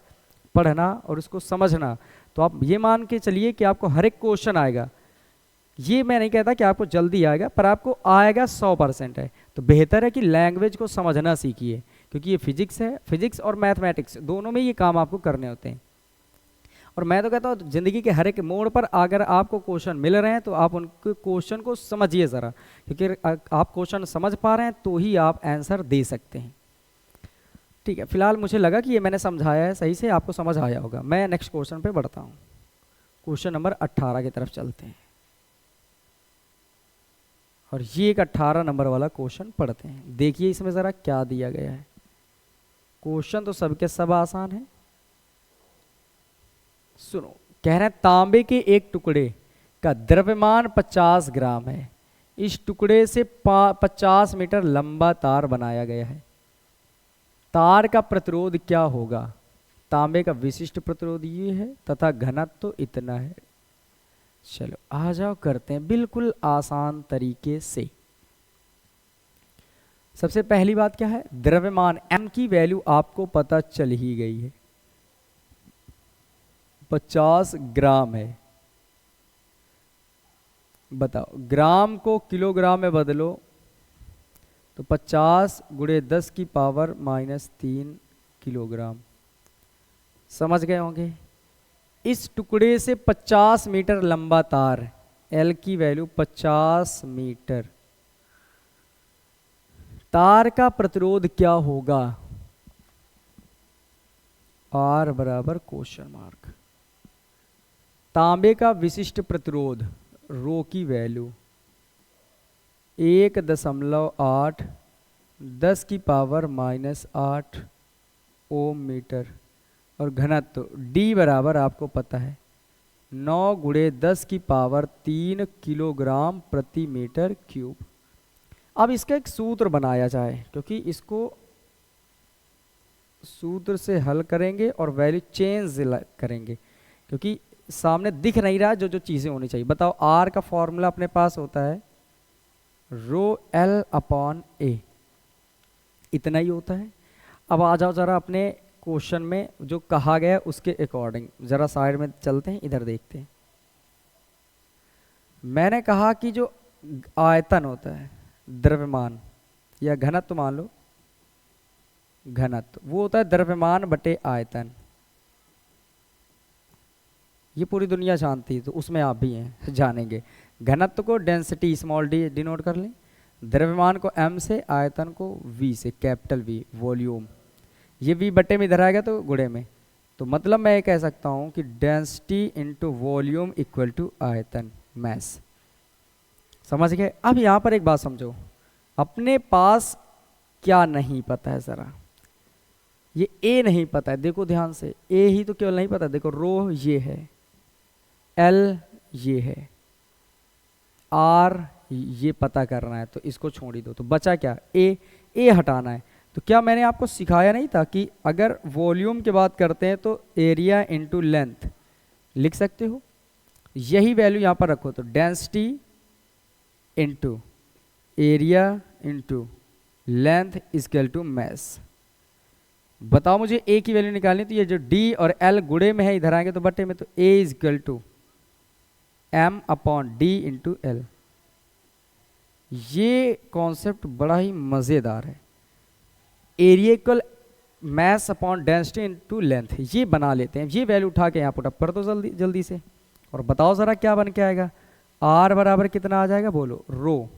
पढ़ना और उसको समझना, तो आप ये मान के चलिए कि आपको हर एक क्वेश्चन आएगा। ये मैं नहीं कहता कि आपको जल्दी आएगा, पर आपको आएगा 100% है। तो बेहतर है कि लैंग्वेज को समझना सीखिए, क्योंकि ये फिजिक्स है, फिजिक्स और मैथमेटिक्स दोनों में ये काम आपको करने होते हैं। और मैं तो कहता हूँ ज़िंदगी के हर एक मोड़ पर अगर आपको क्वेश्चन मिल रहे हैं तो आप उनके क्वेश्चन को समझिए ज़रा, क्योंकि आप क्वेश्चन समझ पा रहे हैं तो ही आप आंसर दे सकते हैं। ठीक है, फिलहाल मुझे लगा कि ये मैंने समझाया है सही से, आपको समझ आया होगा। मैं नेक्स्ट क्वेश्चन पे बढ़ता हूँ, क्वेश्चन नंबर 18 की तरफ चलते हैं और ये एक 18 नंबर वाला क्वेश्चन पढ़ते हैं। देखिए इसमें ज़रा क्या दिया गया है। क्वेश्चन तो सबके सब आसान है, सुनो। कह रहे हैं तांबे के एक टुकड़े का द्रव्यमान 50 ग्राम है। इस टुकड़े से 50 मीटर लंबा तार बनाया गया है। तार का प्रतिरोध क्या होगा? तांबे का विशिष्ट प्रतिरोध ये है तथा घनत्व तो इतना है। चलो आ जाओ, करते हैं बिल्कुल आसान तरीके से। सबसे पहली बात क्या है? द्रव्यमान m की वैल्यू आपको पता चल ही गई है, 50 ग्राम है। बताओ, ग्राम को किलोग्राम में बदलो तो 50 गुणे 10 की पावर -3 किलोग्राम। समझ गए होंगे। इस टुकड़े से 50 मीटर लंबा तार, L की वैल्यू 50 मीटर। तार का प्रतिरोध क्या होगा? R बराबर क्वेश्चन मार्क। तांबे का विशिष्ट प्रतिरोध रो की वैल्यू 1.8 10 की पावर -8 ओम मीटर। और घनत्व D बराबर आपको पता है 9 गुणे 10 की पावर 3 किलोग्राम प्रति मीटर क्यूब। अब इसका एक सूत्र बनाया जाए, क्योंकि इसको सूत्र से हल करेंगे और वैल्यू चेंज करेंगे, क्योंकि सामने दिख नहीं रहा जो जो चीज़ें होनी चाहिए। बताओ, R का फॉर्मूला अपने पास होता है रो L अपॉन A, इतना ही होता है। अब आ जाओ जरा अपने क्वेश्चन में जो कहा गया उसके अकॉर्डिंग जरा साइड में चलते हैं, इधर देखते हैं। मैंने कहा कि जो आयतन होता है, द्रव्यमान या घनत्व मान लो, घनत्व वो होता है द्रव्यमान बटे आयतन। ये पूरी दुनिया जानती है, तो उसमें आप भी हैं, जानेंगे। घनत्व को डेंसिटी स्मॉल डी डिनोट कर लें, द्रव्यमान को m से, आयतन को v से, कैपिटल V वॉल्यूम। ये v बटे में इधर आएगा तो गुणे में, तो मतलब मैं ये कह सकता हूँ कि density into volume equal to आयतन, मैस। समझ गए। अब यहाँ पर एक बात समझो, अपने पास क्या नहीं पता है ज़रा, ये A नहीं पता है, देखो ध्यान से, A ही तो केवल नहीं पता है। देखो रो ये है, L ये है, R ये पता करना है, तो इसको छोड़ ही दो। तो बचा क्या? A हटाना है। तो क्या मैंने आपको सिखाया नहीं था कि अगर वॉल्यूम की बात करते हैं तो एरिया इंटू लेंथ लिख सकते हो, यही वैल्यू यहाँ पर रखो, तो density into area into length equal to mass. बताओ मुझे A की वैल्यू निकालनी, तो ये जो D और L गुणे में है इधर आएंगे तो बटे में, तो A equal to M upon D into L। ये कॉन्सेप्ट बड़ा ही मज़ेदार है। Area equal mass upon density into length, ये बना लेते हैं। ये वैल्यू उठा के यहाँ पुट अप कर दो जल्दी जल्दी से, और बताओ ज़रा क्या बन के आएगा। R बराबर कितना आ जाएगा बोलो? रो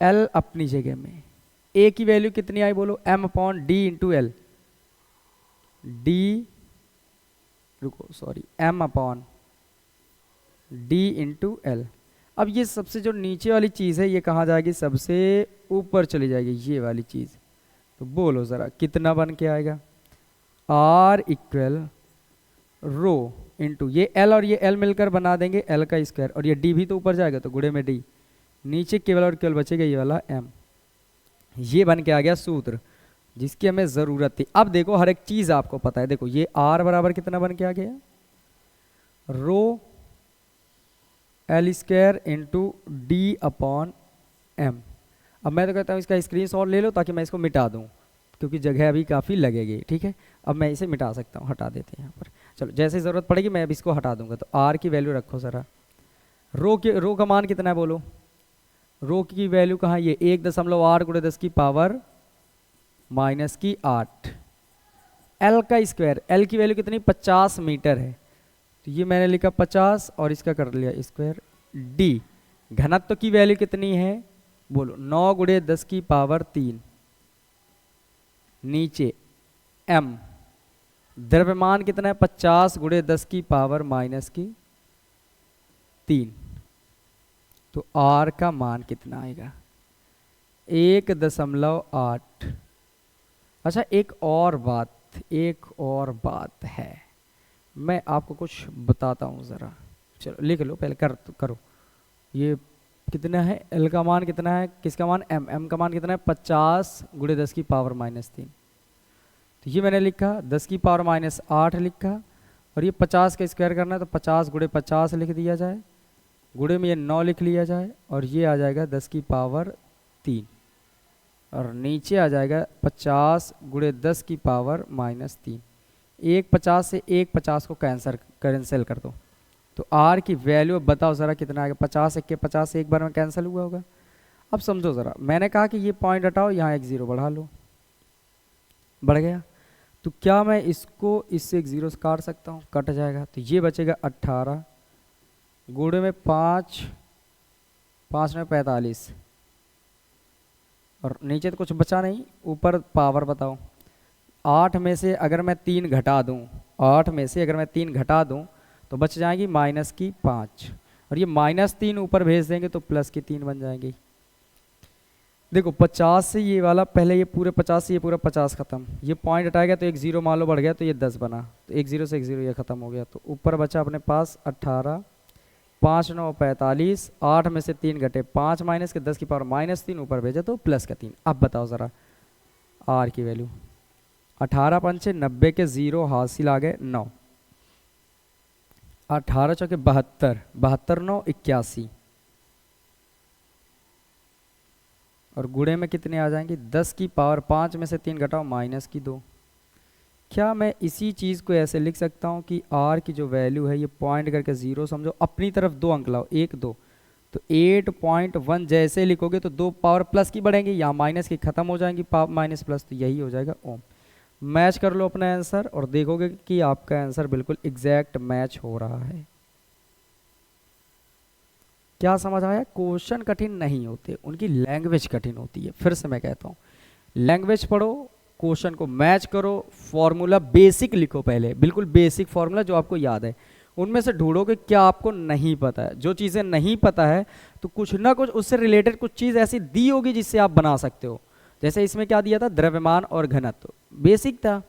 L अपनी जगह में, A की वैल्यू कितनी आई बोलो? M upon D into L, M upon D into L। अब ये सबसे जो नीचे वाली चीज़ है ये कहाँ जाएगी? सबसे ऊपर चली जाएगी, ये वाली चीज़। तो बोलो ज़रा कितना बन के आएगा? R इक्वल रो इंटू ये L और ये L मिलकर बना देंगे L का स्क्वायर, और ये D भी तो ऊपर जाएगा तो गुणे में D, नीचे केवल और केवल बचेगा ये वाला M। ये बन के आ गया सूत्र जिसकी हमें ज़रूरत थी। अब देखो हर एक चीज़ आपको पता है। देखो ये R बराबर कितना बन के आ गया? रो L square into D upon M। अब मैं तो कहता हूँ इसका स्क्रीनशॉट ले लो ताकि मैं इसको मिटा दूँ, क्योंकि जगह अभी काफ़ी लगेगी। ठीक है, अब मैं इसे मिटा सकता हूँ, हटा देते हैं यहाँ पर। चलो जैसे ज़रूरत पड़ेगी मैं अब इसको हटा दूंगा। तो R की वैल्यू रखो ज़रा। रो का मान कितना है बोलो? रो की वैल्यू कहाँ? ये 1.8 गुणे 10 की पावर -8 एल का स्क्वायर, एल की वैल्यू कितनी 50 मीटर है, तो ये मैंने लिखा 50 और इसका कर लिया स्क्वायर। डी घनत्व की वैल्यू कितनी है, बोलो 9 गुणे 10 की पावर 3। नीचे एम द्रव्यमान कितना है 50 गुणे 10 की पावर -3, तो आर का मान कितना आएगा 1.8। अच्छा एक और बात है, मैं आपको कुछ बताता हूँ ज़रा, चलो लिख लो पहले, करो। ये कितना है, एल का मान कितना है, किसका मान, एम का मान कितना है 50 गुणे 10 की पावर -3, तो ये मैंने लिखा 10 की पावर -8 लिखा, और ये 50 का स्क्वायर करना है तो 50 गुणे 50 लिख दिया जाए, गुणे में ये 9 लिख लिया जाए, और ये आ जाएगा 10 की पावर 3, और नीचे आ जाएगा 50 गुणे 10 की पावर -3। एक 50 से एक 50 को कैंसिल कर दो, तो आर की वैल्यू बताओ ज़रा कितना आएगा, 50 एक के 50 से एक बार में कैंसिल हुआ होगा। अब समझो ज़रा, मैंने कहा कि ये पॉइंट हटाओ, यहाँ एक ज़ीरो बढ़ा लो, बढ़ गया, तो क्या मैं इसको इससे एक ज़ीरो काट सकता हूँ, कट जाएगा, तो ये बचेगा 18 गुणे में 5, 5 में 45, और नीचे तो कुछ बचा नहीं, ऊपर पावर बताओ। 8 में से अगर मैं 3 घटा दूँ, 8 में से अगर मैं 3 घटा दूँ तो बच जाएंगी -5, और ये -3 ऊपर भेज देंगे तो +3 बन जाएंगी। देखो 50 से ये वाला पहले, ये पूरे 50 से ये पूरा 50 खत्म, ये पॉइंट हटाएगा तो एक ज़ीरो मान लो बढ़ गया, तो ये 10 बना, तो एक ज़ीरो से एक ज़ीरो ये ख़त्म हो गया, तो ऊपर बचा अपने पास 18, 5 9 45, 8 में से 3 घटे 5 माइनस के 10 की पावर -3 ऊपर भेजा तो +3। अब बताओ ज़रा आर की वैल्यू, 18 पंचे 90 के 0 हासिल आ गए 9, 18 चौके 72, 72 9 81, और गुणे में कितने आ जाएंगे 10 की पावर 5 में से 3 घटाओ -2। क्या मैं इसी चीज़ को ऐसे लिख सकता हूँ कि आर की जो वैल्यू है ये पॉइंट करके 0 समझो, अपनी तरफ 2 अंक लाओ, 1 2, तो 8.1 जैसे लिखोगे तो 2 पावर प्लस की बढ़ेंगी, यहाँ माइनस की खत्म हो जाएंगी, पावर माइनस प्लस, तो यही हो जाएगा ओम। मैच कर लो अपना आंसर और देखोगे कि आपका आंसर बिल्कुल एग्जैक्ट मैच हो रहा है। क्या समझ आया, क्वेश्चन कठिन नहीं होते, उनकी लैंग्वेज कठिन होती है। फिर से मैं कहता हूँ, लैंग्वेज पढ़ो, क्वेश्चन को मैच करो, फॉर्मूला बेसिक लिखो पहले, बिल्कुल बेसिक फॉर्मूला जो आपको याद है, उनमें से ढूंढोगे क्या आपको नहीं पता है। जो चीज़ें नहीं पता है तो कुछ ना कुछ उससे रिलेटेड कुछ चीज़ ऐसी दी होगी जिससे आप बना सकते हो। जैसे इसमें क्या दिया था, द्रव्यमान और घनत्व, बेसिक था,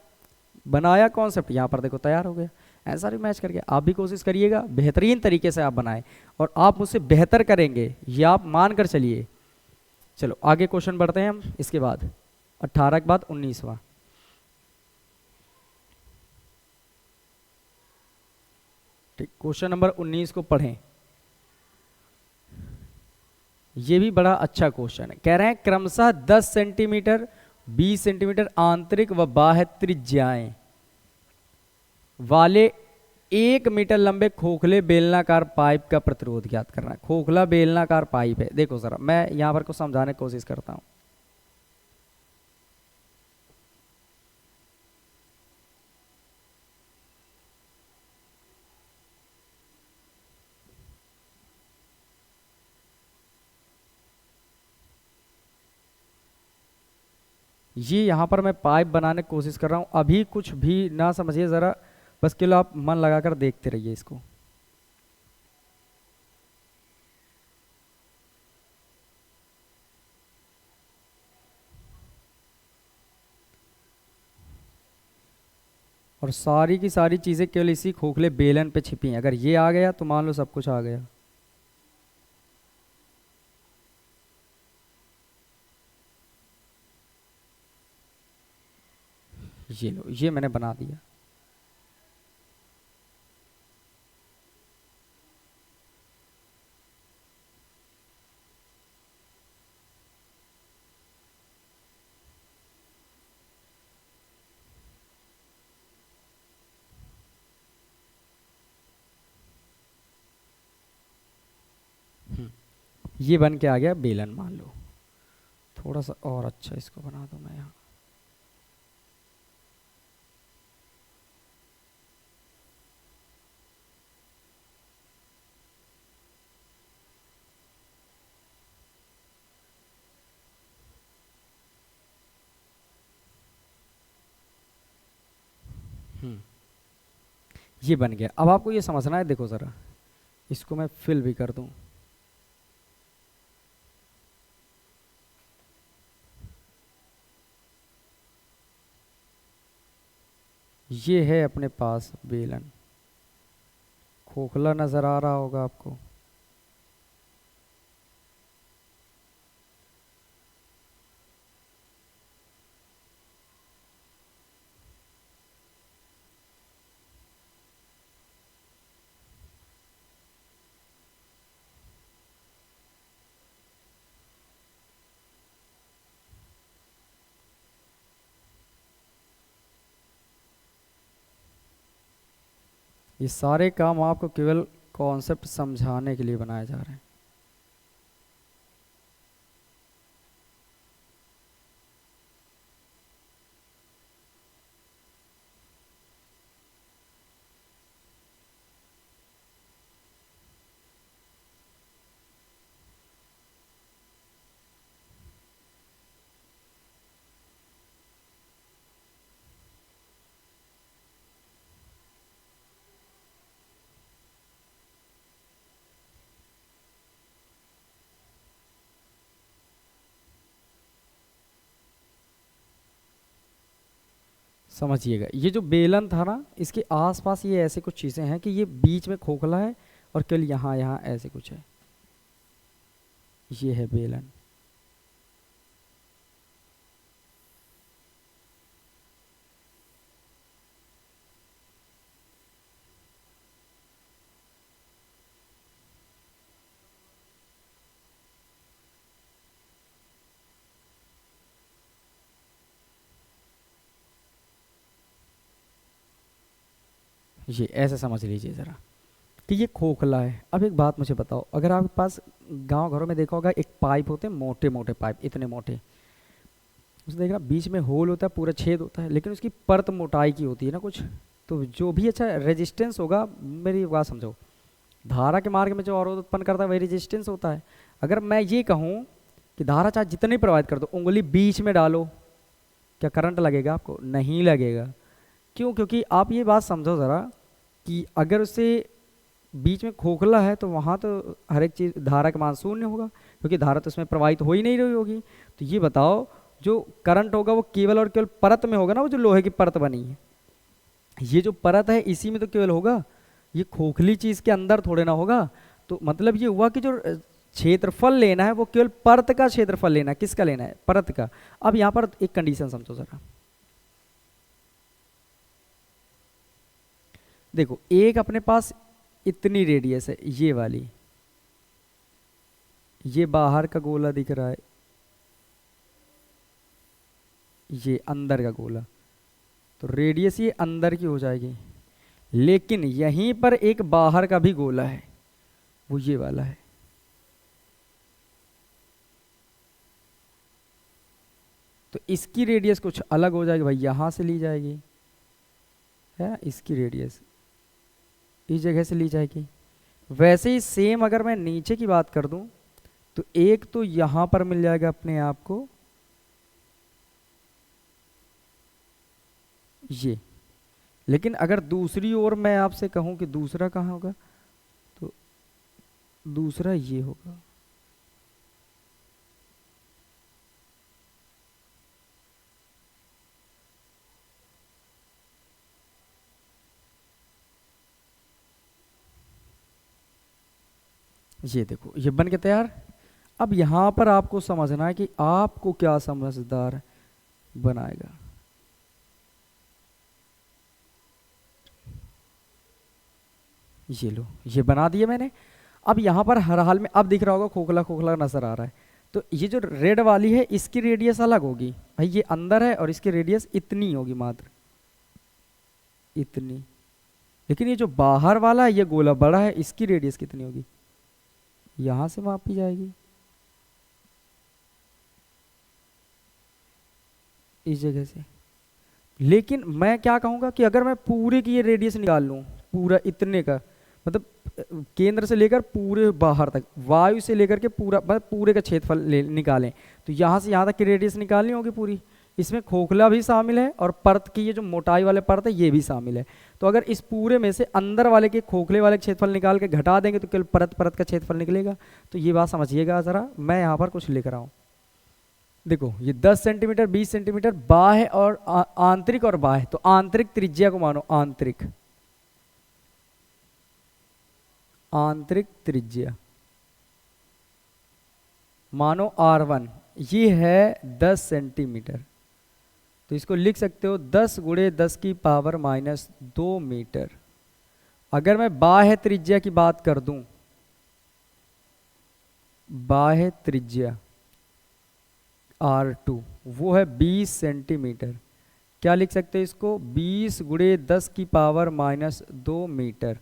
बनाया कॉन्सेप्ट, यहाँ पर देखो तैयार हो गया। ऐसा भी मैच करके आप भी कोशिश करिएगा, बेहतरीन तरीके से आप बनाएं और आप मुझसे बेहतर करेंगे, ये आप मान कर चलिए। चलो आगे क्वेश्चन बढ़ते हैं हम, इसके बाद 18 के बाद 19वां। ठीक, क्वेश्चन नंबर 19 को पढ़ें। ये भी बड़ा अच्छा क्वेश्चन है, कह रहे हैं क्रमशः 10 सेंटीमीटर 20 सेंटीमीटर आंतरिक व बाह्य त्रिज्याएं वाले 1 मीटर लंबे खोखले बेलनाकार पाइप का प्रतिरोध ज्ञात करना है। खोखला बेलनाकार पाइप है, देखो जरा मैं यहां पर को समझाने की कोशिश करता हूं। ये यहाँ पर मैं पाइप बनाने की कोशिश कर रहा हूँ, अभी कुछ भी ना समझिए ज़रा, बस केवल आप मन लगाकर देखते रहिए इसको। और सारी की सारी चीज़ें केवल इसी खोखले बेलन पे छिपी हैं, अगर ये आ गया तो मान लो सब कुछ आ गया। ये लो, ये मैंने बना दिया। ये बन के आ गया बेलन, मान लो। थोड़ा सा और अच्छा इसको बना दो मैं यहाँ। ये बन गया। अब आपको ये समझना है, देखो ज़रा, इसको मैं फिल भी कर दूं। ये है अपने पास बेलन, खोखला नज़र आ रहा होगा आपको। ये सारे काम आपको केवल कॉन्सेप्ट समझाने के लिए बनाए जा रहे हैं। समझिएगा, ये जो बेलन था ना, इसके आसपास ये ऐसे कुछ चीज़ें हैं कि ये बीच में खोखला है और केवल यहाँ यहाँ ऐसे कुछ है। ये है बेलन। ये ऐसे समझ लीजिए ज़रा कि ये खोखला है। अब एक बात मुझे बताओ, अगर आपके पास गांव घरों में देखा होगा, एक पाइप होते हैं, मोटे मोटे पाइप, इतने मोटे, उसमें देखना बीच में होल होता है, पूरा छेद होता है, लेकिन उसकी परत मोटाई की होती है ना कुछ, तो जो भी अच्छा रेजिस्टेंस होगा, मेरी बात समझो, धारा के मार्ग में जो अवरोध उत्पन्न करता है वही रेजिस्टेंस होता है। अगर मैं ये कहूँ कि धारा चाहे जितनी प्रवाहित कर दो, उंगली बीच में डालो, क्या करंट लगेगा आपको? नहीं लगेगा। क्यों? क्योंकि आप ये बात समझो ज़रा कि अगर उसे बीच में खोखला है तो वहाँ तो हर एक चीज़ धारा का मान शून्य होगा, क्योंकि धारा तो उसमें प्रवाहित हो ही नहीं रही होगी। तो ये बताओ, जो करंट होगा वो केवल और केवल परत में होगा ना, वो जो लोहे की परत बनी है, ये जो परत है इसी में तो केवल होगा, ये खोखली चीज़ के अंदर थोड़े ना होगा। तो मतलब ये हुआ कि जो क्षेत्रफल लेना है वो केवल परत का क्षेत्रफल लेना है। किसका लेना है? परत का। अब यहाँ पर एक कंडीशन समझो ज़रा, देखो, एक अपने पास इतनी रेडियस है, ये वाली, ये बाहर का गोला दिख रहा है, ये अंदर का गोला, तो रेडियस ये अंदर की हो जाएगी। लेकिन यहीं पर एक बाहर का भी गोला है, वो ये वाला है। तो इसकी रेडियस कुछ अलग हो जाएगी भाई, यहां से ली जाएगी, है, इसकी रेडियस इस जगह से ली जाएगी। वैसे ही सेम अगर मैं नीचे की बात कर दूं, तो एक तो यहां पर मिल जाएगा अपने आप को ये, लेकिन अगर दूसरी ओर मैं आपसे कहूं कि दूसरा कहाँ होगा, तो दूसरा ये होगा। ये देखो, ये बन के तैयार। अब यहां पर आपको समझना है कि आपको क्या समझदार बनाएगा। ये लो, ये बना दिए मैंने। अब यहाँ पर हर हाल में अब दिख रहा होगा खोखला खोखला नजर आ रहा है, तो ये जो रेड वाली है इसकी रेडियस अलग होगी भाई, ये अंदर है और इसकी रेडियस इतनी होगी, मात्र इतनी। लेकिन ये जो बाहर वाला है, ये गोला बड़ा है, इसकी रेडियस कितनी होगी? यहां से मापी जाएगी, इस जगह से। लेकिन मैं क्या कहूंगा कि अगर मैं पूरे की ये रेडियस निकाल लूं, पूरा इतने का, मतलब केंद्र से लेकर पूरे बाहर तक, वायु से लेकर के पूरा, मतलब पूरे का क्षेत्रफल निकालें, तो यहाँ से यहाँ तक की रेडियस निकालनी होगी पूरी, इसमें खोखला भी शामिल है और परत की ये जो मोटाई वाले परत है ये भी शामिल है। तो अगर इस पूरे में से अंदर वाले के खोखले वाले क्षेत्रफल निकाल के घटा देंगे तो केवल परत परत का क्षेत्रफल निकलेगा। तो ये बात समझिएगा ज़रा, मैं यहाँ पर कुछ लिख रहा हूँ। देखो ये 10 सेंटीमीटर 20 सेंटीमीटर बाह्य और आंतरिक और बाह्य, तो आंतरिक त्रिज्या को मानो आंतरिक त्रिज्या मानो R1, ये है 10 सेंटीमीटर। तो इसको लिख सकते हो 10 गुणे 10 की पावर माइनस 2 मीटर। अगर मैं बाह्य त्रिज्या की बात कर दूं, बाह्य त्रिज्या R2 वो है 20 सेंटीमीटर। क्या लिख सकते हैं इसको, 20 गुणे 10 की पावर माइनस 2 मीटर,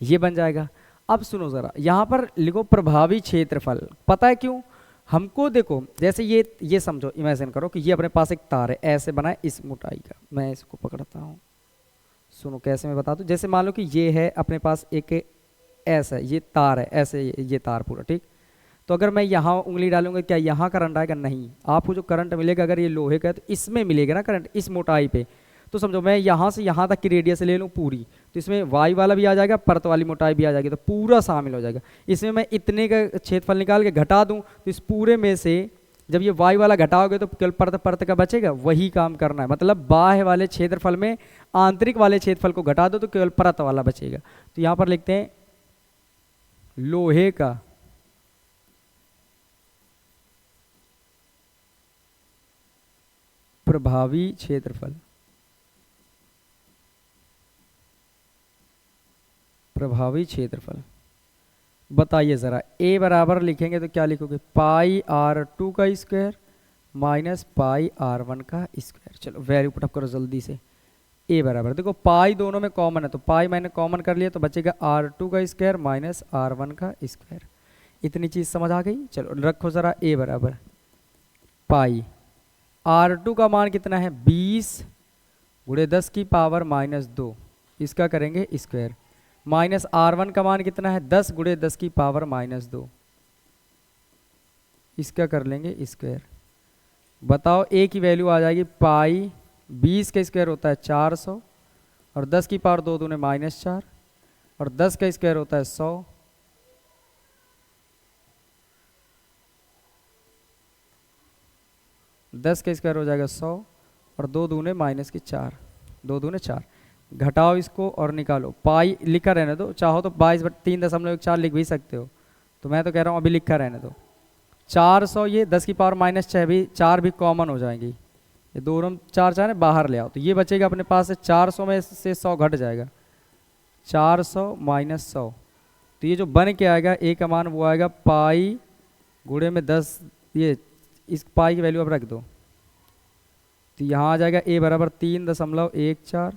ये बन जाएगा। अब सुनो ज़रा, यहाँ पर लिखो प्रभावी क्षेत्रफल। पता है क्यों? हमको देखो जैसे ये समझो, इमेजिन करो कि ये अपने पास एक तार है, ऐसे बना है इस मोटाई का। मैं इसको पकड़ता हूँ, सुनो कैसे मैं बता दूँ। जैसे मान लो कि ये है अपने पास एक ऐसा ये तार है, ऐसे ये तार पूरा, ठीक। तो अगर मैं यहाँ उंगली डालूंगा, क्या यहाँ करंट आएगा? नहीं। आपको जो करंट मिलेगा अगर ये लोहे का है तो इसमें मिलेगा ना करंट, इस मोटाई पे। तो समझो मैं यहाँ से यहाँ तक की रेडियस ले लूँ पूरी, तो इसमें वाई वाला भी आ जाएगा, परत वाली मोटाई भी आ जाएगी, तो पूरा शामिल हो जाएगा। इसमें मैं इतने का क्षेत्रफल निकाल के घटा दूँ तो इस पूरे में से जब ये वाई वाला घटाओगे तो केवल परत परत का बचेगा, वही काम करना है। मतलब बाह्य वाले क्षेत्रफल में आंतरिक वाले क्षेत्रफल को घटा दो तो केवल परत वाला बचेगा। तो यहाँ पर लिखते हैं लोहे का प्रभावी क्षेत्रफल, प्रभावी क्षेत्रफल बताइए ज़रा। ए बराबर लिखेंगे तो क्या लिखोगे, पाई R2 का स्क्वायर माइनस पाई R1 का स्क्वायर। चलो वैल्यू पुटअप करो जल्दी से। ए बराबर, देखो पाई दोनों में कॉमन है तो पाई मैंने कॉमन कर लिया, तो बचेगा R2 का स्क्वायर माइनस R1 का स्क्वायर। इतनी चीज़ समझ आ गई। चलो रखो ज़रा, ए बराबर पाई R2 का मान कितना है, 20 गुणे 10 की पावर माइनस 2, इसका करेंगे स्क्वायर, माइनस R1 का मान कितना है, 10 गुणे 10 की पावर माइनस 2, इसका कर लेंगे स्क्वायर। बताओ ए की वैल्यू आ जाएगी पाई, 20 का स्क्वायर होता है 400 और 10 की पावर 2 दूने माइनस 4 और 10 का स्क्वायर होता है 100। 10 का स्क्वायर हो जाएगा 100 और 2 दूने माइनस की 4, 2 दूने 4। घटाओ इसको और निकालो। पाई लिखा रहने दो, चाहो तो 22/3.4 लिख भी सकते हो, तो मैं तो कह रहा हूँ अभी लिखा रहने दो। 400, ये 10 की पावर माइनस 6 भी, 4 भी कॉमन हो जाएंगी, ये दोनों 4 4 है बाहर ले आओ, तो ये बचेगा अपने पास से 400 में से 100 घट जाएगा, 400 माइनस 100। तो ये जो बन के आएगा ए का मान वो आएगा पाई गुणे में 10, ये इस पाई की वैल्यू अब रख दो, तो यहाँ आ जाएगा ए बराबर 3.14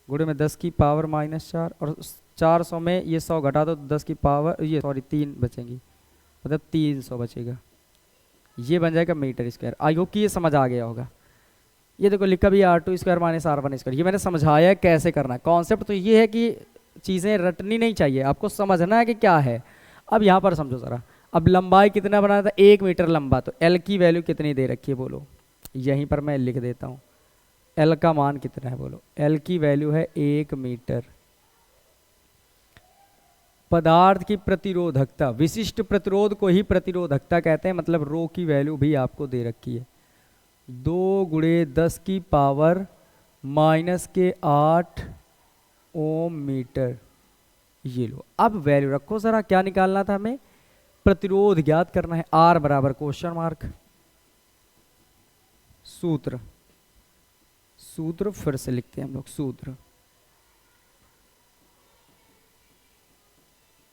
गुणे में 10 की पावर माइनस 4 और 400 में ये 100 घटा दो तो 10 की पावर ये 3 बचेंगी, मतलब 300 बचेगा। ये बन जाएगा मीटर स्क्वायर। आई होप कि ये समझ आ गया होगा। ये देखो लिखा भी R2 square minus R1 square, ये मैंने समझाया है कैसे करना है। कॉन्सेप्ट तो ये है कि चीज़ें रटनी नहीं चाहिए, आपको समझना है कि क्या है। अब यहाँ पर समझो ज़रा, अब लंबाई कितना बनाया था, 1 मीटर लंबा, तो L की वैल्यू कितनी दे रखी है बोलो, यहीं पर मैं लिख देता हूँ। L का मान कितना है बोलो, L की वैल्यू है 1 मीटर। पदार्थ की प्रतिरोधकता, विशिष्ट प्रतिरोध को ही प्रतिरोधकता कहते हैं, मतलब रो की वैल्यू भी आपको दे रखी है, 2 गुणे 10 की पावर माइनस के 8 ओम मीटर। ये लो, अब वैल्यू रखो ज़रा, क्या निकालना था हमें, प्रतिरोध ज्ञात करना है। R बराबर क्वेश्चन मार्क, सूत्र, सूत्र फिर से लिखते हैं हम लोग, सूत्र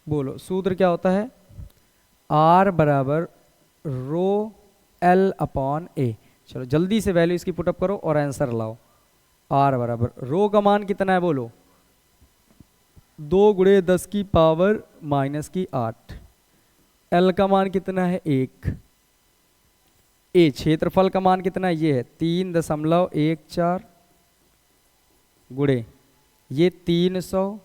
बोलो, सूत्र क्या होता है, R बराबर रो L अपॉन ए। चलो जल्दी से वैल्यू इसकी पुटअप करो और आंसर लाओ। R बराबर रो का मान कितना है बोलो, 2 गुणे 10 की पावर माइनस की 8, L का मान कितना है 1, ए क्षेत्रफल का मान कितना है, ये है 3.14 गुणे ये 300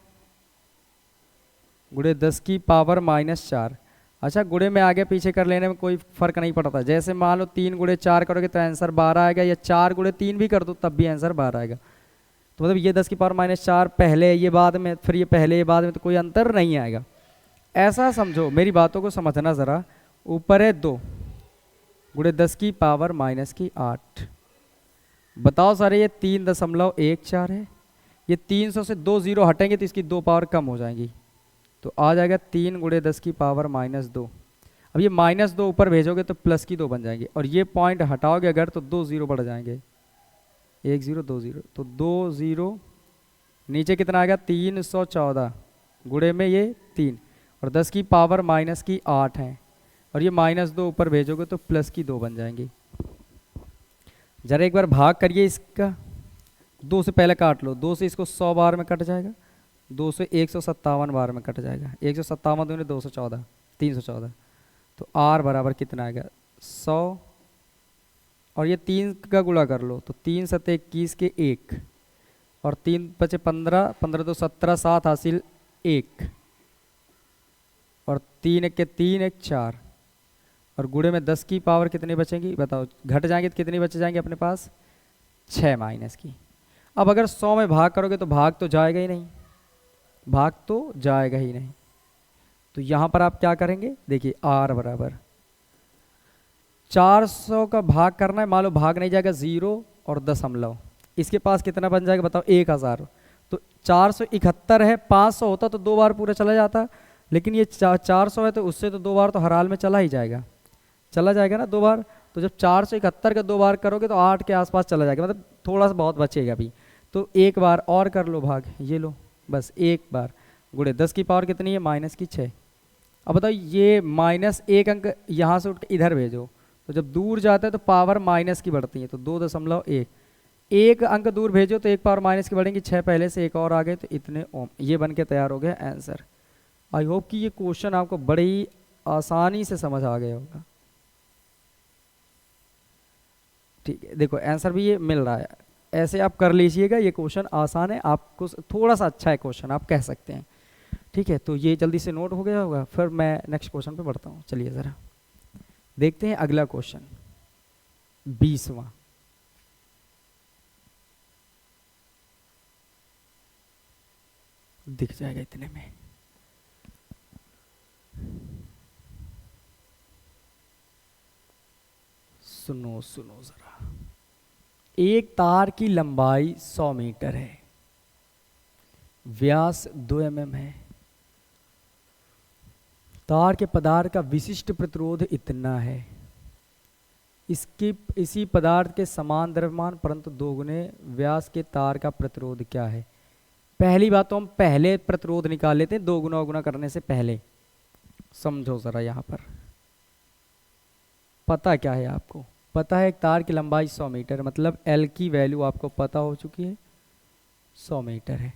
गुणे 10 की पावर माइनस 4, अच्छा, गुणे में आगे पीछे कर लेने में कोई फर्क नहीं पड़ता। जैसे मान लो 3 गुणे 4 करोगे तो आंसर 12 आएगा, या 4 गुणे 3 भी कर दो तब भी आंसर 12 आएगा। तो मतलब ये 10 की पावर -4 पहले ये बाद में, फिर ये पहले ये बाद में, तो कोई अंतर नहीं आएगा। ऐसा समझो, मेरी बातों को समझना ज़रा। ऊपर है 2 गुणे 10 की पावर -8। बताओ सारे, ये 3.14 है। ये 300 से 2 0 हटेंगे तो इसकी 2 पावर कम हो जाएंगी, तो आ जाएगा 3 गुणे 10 की पावर -2। अब ये -2 ऊपर भेजोगे तो प्लस की 2 बन जाएंगे, और ये पॉइंट हटाओगे अगर तो 2 0 बढ़ जाएंगे, 1 0 2 0, तो 2 0 नीचे कितना आएगा 314 गुणे में ये 3, और 10 की पावर -8 है, और ये -2 ऊपर भेजोगे तो प्लस की 2 बन जाएंगी। जरा एक बार भाग करिए इसका, 2 से पहले काट लो, 2 से इसको 100 बार में कट जाएगा, 2 से 157 बार में कट जाएगा, 157 दूनी 214, 314, तो R बराबर कितना आएगा 100, और ये 3 का गुणा कर लो तो 3 7 21 के 1, और 3 बचे 15, 15 तो 17, 7 हासिल 1, और 3 1 के 3 1 4, और गुणे में 10 की पावर कितनी बचेंगी बताओ, घट जाएंगे तो कितनी बच जाएंगे अपने पास 6 माइनस की। अब अगर 100 में भाग करोगे तो भाग तो जाएगा ही नहीं, भाग तो जाएगा ही नहीं, तो यहाँ पर आप क्या करेंगे, देखिए R बराबर 400 का भाग करना है, मान लो भाग नहीं जाएगा 0 और दशमलव, इसके पास कितना बन जाएगा बताओ 1000, तो 471 है, 500 होता तो 2 बार पूरा चला जाता, लेकिन ये 400 है तो उससे तो 2 बार तो हर हाल में चला ही जाएगा, चला जाएगा ना 2 बार। तो जब 471 का 2 बार करोगे तो 8 के आसपास चला जाएगा, मतलब थोड़ा सा बहुत बचेगा भी, तो एक बार और कर लो भाग, ये लो बस एक बार, गुणे 10 की पावर कितनी है -6। अब बताओ ये -1 अंक यहाँ से उठ के इधर भेजो, तो जब दूर जाता है तो पावर माइनस की बढ़ती है, तो 2.1, एक अंक दूर भेजो तो एक पावर माइनस की बढ़ेंगी, 6 पहले से एक और आ गए तो इतने ओम। ये बन के तैयार हो गया आंसर। आई होप कि ये क्वेश्चन आपको बड़ी आसानी से समझ आ गया होगा। ठीक है, देखो आंसर भी ये मिल रहा है, ऐसे आप कर लीजिएगा, ये क्वेश्चन आसान है, आपको थोड़ा सा अच्छा है क्वेश्चन आप कह सकते हैं। ठीक है, तो ये जल्दी से नोट हो गया होगा, फिर मैं नेक्स्ट क्वेश्चन पे बढ़ता हूँ। चलिए ज़रा देखते हैं अगला क्वेश्चन 20वां। दिख जाएगा इतने में। सुनो सुनो जरा, एक तार की लंबाई 100 मीटर है, व्यास 2 mm है, तार के पदार्थ का विशिष्ट प्रतिरोध इतना है, इसी पदार्थ के समान द्रव्यमान परंतु 2 गुने व्यास के तार का प्रतिरोध क्या है। पहली बात तो हम पहले प्रतिरोध निकाल लेते हैं 2 गुना गुना करने से पहले। समझो जरा, यहाँ पर पता क्या है आपको, पता है एक तार की लंबाई 100 मीटर, मतलब L की वैल्यू आपको पता हो चुकी है 100 मीटर है,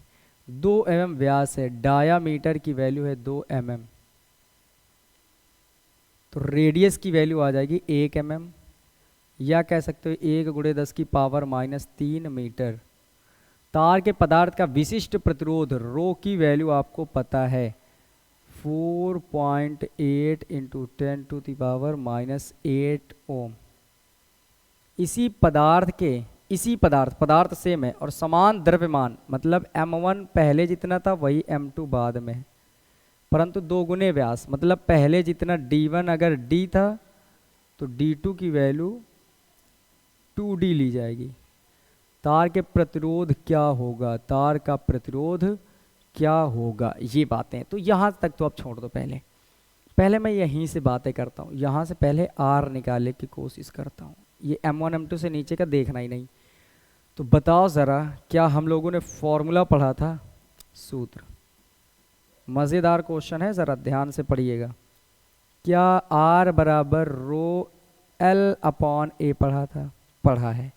2 mm व्यास है, डायामीटर की वैल्यू है 2 mm, तो रेडियस की वैल्यू आ जाएगी 1 mm, या कह सकते हो 1 गुणे 10 की पावर -3 मीटर। तार के पदार्थ का विशिष्ट प्रतिरोध रो की वैल्यू आपको पता है 4.8 × 10⁻⁻8 ओम। इसी पदार्थ सेम है और समान द्रव्यमान, मतलब m1 पहले जितना था वही m2 बाद में है, परंतु 2 गुने व्यास, मतलब पहले जितना d1 अगर d था तो d2 की वैल्यू 2d ली जाएगी। तार के प्रतिरोध क्या होगा, तार का प्रतिरोध क्या होगा, ये बातें तो यहाँ तक तो आप छोड़ दो। पहले मैं यहीं से बातें करता हूँ, यहाँ से पहले R निकालने की कोशिश करता हूँ, ये m1 m2 से नीचे का देखना ही नहीं। तो बताओ ज़रा, क्या हम लोगों ने फॉर्मूला पढ़ा था, सूत्र, मज़ेदार क्वेश्चन है, ज़रा ध्यान से पढ़िएगा। क्या R बराबर रो L/A पढ़ा है।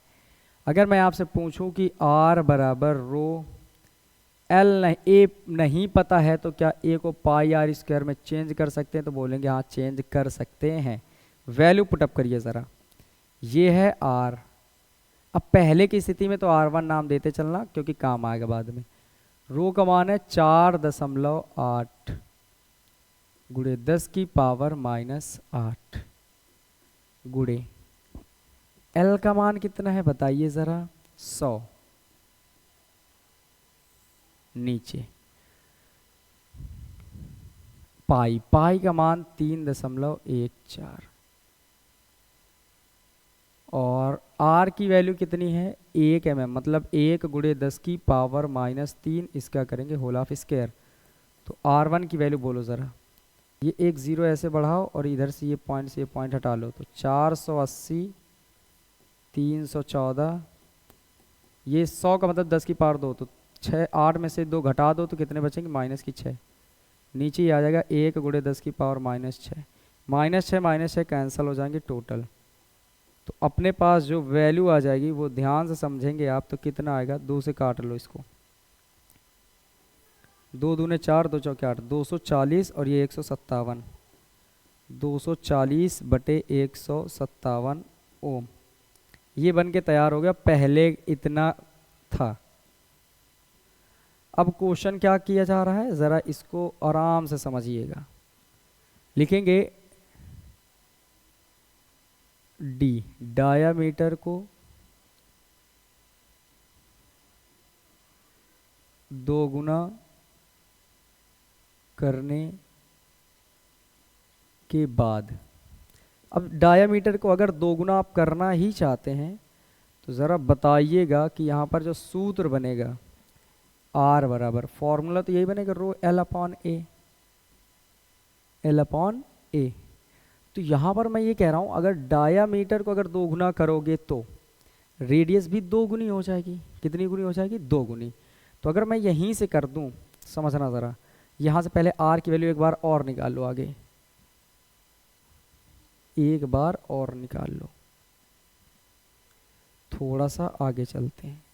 अगर मैं आपसे पूछूं कि R बराबर रो L A नहीं पता है तो क्या A को πr² में चेंज कर सकते हैं, तो बोलेंगे हाँ चेंज कर सकते हैं। वैल्यू पुटअप करिए ज़रा, ये है R। अब पहले की स्थिति में तो R1 नाम देते चलना क्योंकि काम आएगा बाद में। रो का मान है 4.8, गुणे 10 की पावर -8 गुणे L का मान कितना है बताइए ज़रा, 100। नीचे पाई, पाई का मान 3.14 और R की वैल्यू कितनी है 1 mm, मतलब 1 गुणे 10 की पावर -3, इसका करेंगे होल ऑफ स्क्वायर। तो R1 की वैल्यू बोलो ज़रा, ये एक ज़ीरो ऐसे बढ़ाओ और इधर से ये पॉइंट हटा लो, तो 480 314, ये 100 का मतलब 10 की पावर 2, तो 6 8 में से 2 घटा दो तो कितने बचेंगे -6। नीचे ही आ जाएगा 1 गुणे 10 की पावर -6, -6 कैंसिल हो जाएंगे टोटल। तो अपने पास जो वैल्यू आ जाएगी वो ध्यान से समझेंगे आप, तो कितना आएगा, 2 से काट लो इसको, 2 दूने 4, 2 चौके 8, 240 और ये 157, 240 बटे 157 ओम, ये बन के तैयार हो गया। पहले इतना था। अब क्वेश्चन क्या किया जा रहा है, ज़रा इसको आराम से समझिएगा। लिखेंगे डी, डायामीटर को 2 गुना करने के बाद, अब डायामीटर को अगर 2 गुना आप करना ही चाहते हैं तो ज़रा बताइएगा कि यहाँ पर जो सूत्र बनेगा R बराबर, फॉर्मूला तो यही बनेगा रो L/A, L/A। तो यहाँ पर मैं ये कह रहा हूँ अगर डायामीटर को अगर 2 गुना करोगे तो रेडियस भी 2 गुनी हो जाएगी। कितनी गुनी हो जाएगी, 2 गुनी। तो अगर मैं यहीं से कर दूँ, समझना ज़रा, यहाँ से पहले R की वैल्यू एक बार और निकाल लो, आगे एक बार और निकाल लो, थोड़ा सा आगे चलते हैं।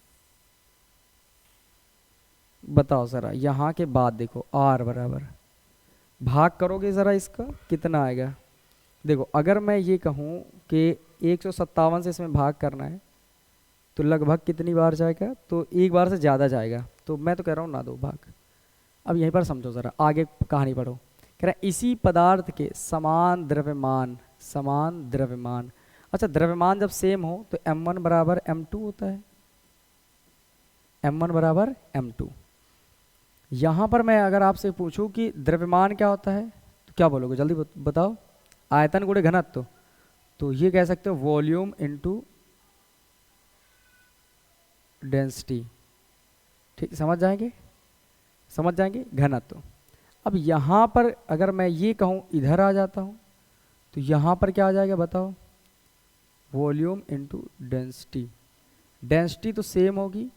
बताओ ज़रा, यहाँ के बाद देखो R बराबर, भाग करोगे ज़रा इसका कितना आएगा। देखो अगर मैं ये कहूँ कि 157 से इसमें भाग करना है तो लगभग कितनी बार जाएगा, तो एक बार से ज़्यादा जाएगा, तो मैं तो कह रहा हूँ ना दो भाग। अब यहीं पर समझो ज़रा, आगे कहानी पढ़ो। कह रहा है इसी पदार्थ के समान द्रव्यमान, समान द्रव्यमान, अच्छा द्रव्यमान जब सेम हो तो m1 बराबर m2 होता है, m1 बराबर m2। यहाँ पर मैं अगर आपसे पूछूं कि द्रव्यमान क्या होता है तो क्या बोलोगे, जल्दी बताओ। आयतन गुणे घनत्व, तो ये कह सकते हो वॉल्यूम इनटू डेंसिटी, ठीक, समझ जाएंगे घनत्व। अब यहाँ पर अगर मैं ये कहूँ इधर आ जाता हूँ तो यहाँ पर क्या आ जाएगा बताओ, वॉल्यूम इनटू डेंसिटी। डेंसिटी तो सेम होगी,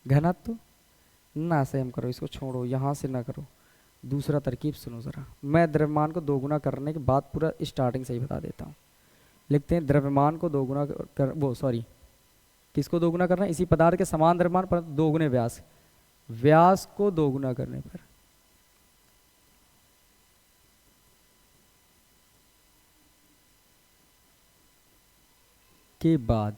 घनत्व ना सेम करो, इसको छोड़ो, यहाँ से ना करो। दूसरा तरकीब सुनो ज़रा, मैं द्रव्यमान को 2 गुना करने के बाद पूरा स्टार्टिंग से ही बता देता हूँ। लिखते हैं द्रव्यमान को 2 गुना किसको 2 गुना करना है, इसी पदार्थ के समान द्रव्यमान पर 2 गुने व्यास, व्यास को 2 गुना करने पर के बाद,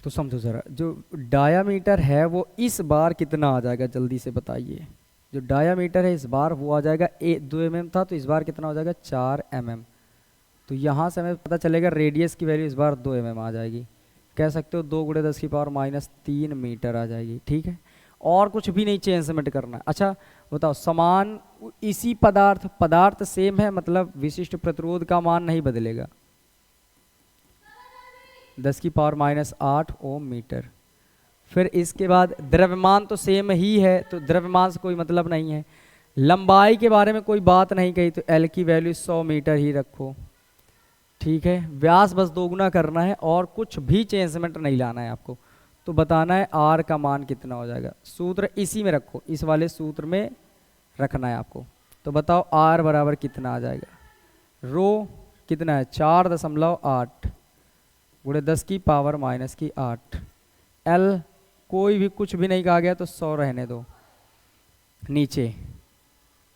तो समझो ज़रा, जो डायामीटर है वो इस बार कितना आ जाएगा, जल्दी से बताइए। जो डायामीटर है इस बार वो आ जाएगा 2 mm था, तो इस बार कितना हो जाएगा 4 mm। तो यहाँ से हमें पता चलेगा रेडियस की वैल्यू इस बार 2 mm आ जाएगी। कह सकते हो 2 गुणे 10 की पावर -3 मीटर आ जाएगी, ठीक है। और कुछ भी नहीं चेंजमेंट करना है। अच्छा बताओ, समान इसी पदार्थ सेम है, मतलब विशिष्ट प्रतिरोध का मान नहीं बदलेगा, 10 की पावर -8 ओम मीटर। फिर इसके बाद द्रव्यमान तो सेम ही है, तो द्रव्यमान से कोई मतलब नहीं है। लंबाई के बारे में कोई बात नहीं कही, तो L की वैल्यू 100 मीटर ही रखो, ठीक है। व्यास बस 2 गुना करना है और कुछ भी चेंजमेंट नहीं लाना है आपको। तो बताना है R का मान कितना हो जाएगा, सूत्र इसी में रखो, इस वाले सूत्र में रखना है आपको। तो बताओ R बराबर कितना आ जाएगा, रो कितना है 4.8 गुणे 10 की पावर -8। L कोई भी कुछ भी नहीं कहा गया तो 100 रहने दो। नीचे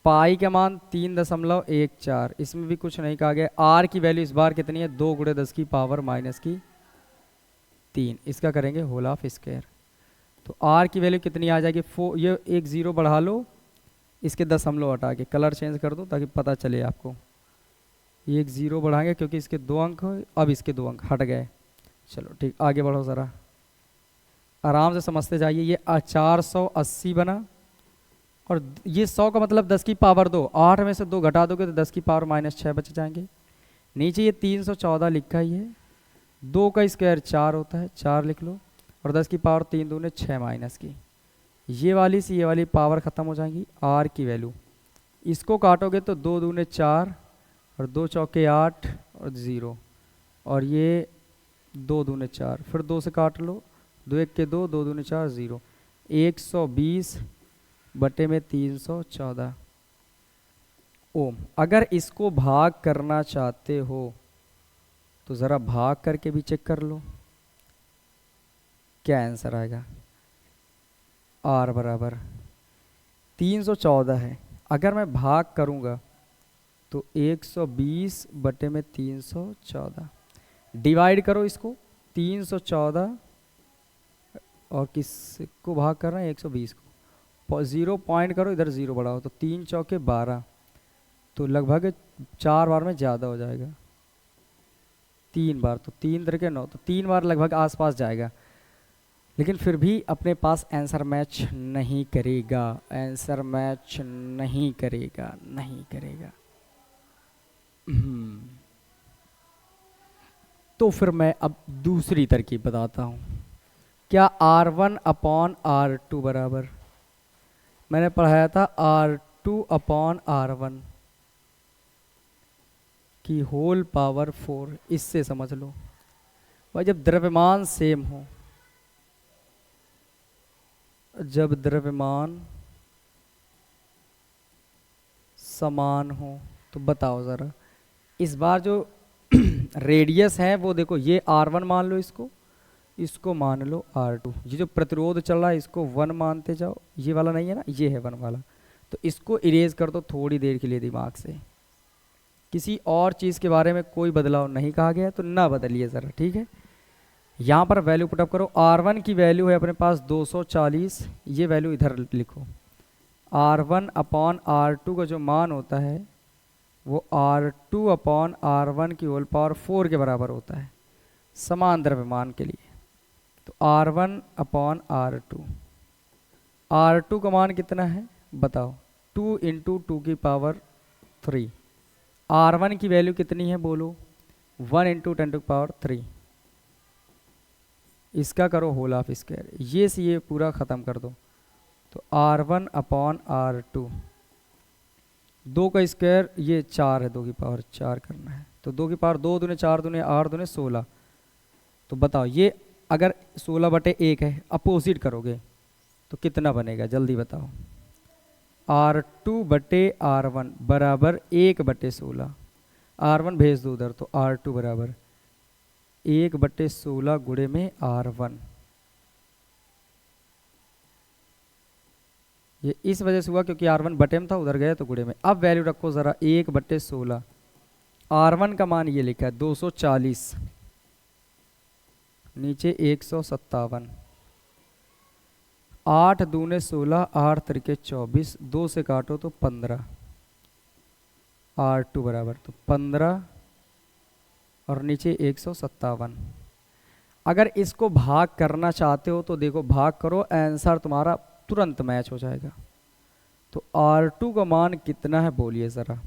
पाई का मान 3.14, इसमें भी कुछ नहीं कहा गया। R की वैल्यू इस बार कितनी है, 2 गुणे 10 की पावर -3, इसका करेंगे होल ऑफ स्क्वायर। तो आर की वैल्यू कितनी आ जाएगी, 4। ये एक ज़ीरो बढ़ा लो, इसके दशमलव हटा के कलर चेंज कर दो ताकि पता चले आपको। ये एक ज़ीरो बढ़ाएंगे क्योंकि इसके 2 अंक, अब इसके 2 अंक हट गए। चलो ठीक, आगे बढ़ो ज़रा, आराम से समझते जाइए। ये 480 बना, और ये 100 का मतलब 10 की पावर 2, 8 में से 2 घटा दोगे तो 10 की पावर -6 बच जाएंगे। नीचे ये 314 लिखा ही है, 2 का स्क्वायर 4 होता है, 4 लिख लो, और 10 की पावर 3 दूने 6 माइनस की, ये वाली से ये वाली पावर ख़त्म हो जाएंगी। आर की वैल्यू, इसको काटोगे तो 2 दूने 4 और 2 चौके 8 और 0, और ये 2 दूने 4, फिर 2 से काट लो, 2 एक के 2, 2 दूने 4, 0। 120 बटे में 314 ओम। अगर इसको भाग करना चाहते हो तो ज़रा भाग करके भी चेक कर लो क्या आंसर आएगा। आर बराबर 314 है, अगर मैं भाग करूँगा तो 120 बटे में 314, डिवाइड करो इसको 314 और किसको भाग कर रहे हैं 120 को, 0 पॉइंट करो, इधर 0 बढ़ाओ, तो 3 चौके 12, तो लगभग 4 बार में ज़्यादा हो जाएगा, 3 बार, तो 3 3 9, तो 3 बार लगभग आसपास जाएगा, लेकिन फिर भी अपने पास आंसर मैच नहीं करेगा, आंसर मैच नहीं करेगा, नहीं करेगा। तो फिर मैं अब दूसरी तरकीब बताता हूँ। क्या R1 अपॉन R2 बराबर, मैंने पढ़ाया था R2 अपॉन R1 की होल पावर 4, इससे समझ लो भाई, जब द्रव्यमान सेम हो, जब द्रव्यमान समान हो, तो बताओ ज़रा, इस बार जो रेडियस है वो देखो, ये R1 मान लो, इसको मान लो R2, ये जो प्रतिरोध चल रहा है इसको 1 मानते जाओ, ये वाला नहीं है ना, ये है 1 वाला, तो इसको इरेज कर दो थोड़ी देर के लिए दिमाग से। किसी और चीज़ के बारे में कोई बदलाव नहीं कहा गया, तो ना बदलिए ज़रा, ठीक है। यहाँ पर वैल्यू पुटअप करो, R1 की वैल्यू है अपने पास 240, ये वैल्यू इधर लिखो। R1 अपॉन R2 का जो मान होता है वो R2 अपॉन R1 की होल पावर 4 के बराबर होता है समान द्रव्यमान के लिए। तो R1 अपॉन R2, R2 का मान कितना है बताओ, 2 इंटू 2 की पावर 3। R1 की वैल्यू कितनी है बोलो, 1 इंटू 10 टू पावर 3। इसका करो होल ऑफ स्क्वायर, ये से ये पूरा ख़त्म कर दो, तो R1 अपॉन R2, 2 का स्क्वायर ये 4 है, 2 की पावर 4 करना है, तो 2 की पावर 2 दूने 4 दूने 8 दूने 16। तो बताओ ये अगर 16 बटे 1 है, अपोजिट करोगे तो कितना बनेगा जल्दी बताओ। R2 बटे R1 बराबर 1 बटे 16, R1 भेज दो उधर, तो R2 बराबर 1 बटे 16 गुणे में R1। ये इस वजह से हुआ क्योंकि R1 बटे में था, उधर गया तो गुणे में। अब वैल्यू रखो ज़रा 1 बटे 16, R1 का मान ये लिखा है 240, नीचे 157, 8 दूने 16, 8 तिरके 24, 2 से काटो तो 15, R2 बराबर तो 15 और नीचे 157। अगर इसको भाग करना चाहते हो तो देखो भाग करो, आंसर तुम्हारा तुरंत मैच हो जाएगा। तो R2 का मान कितना है बोलिए ज़रा,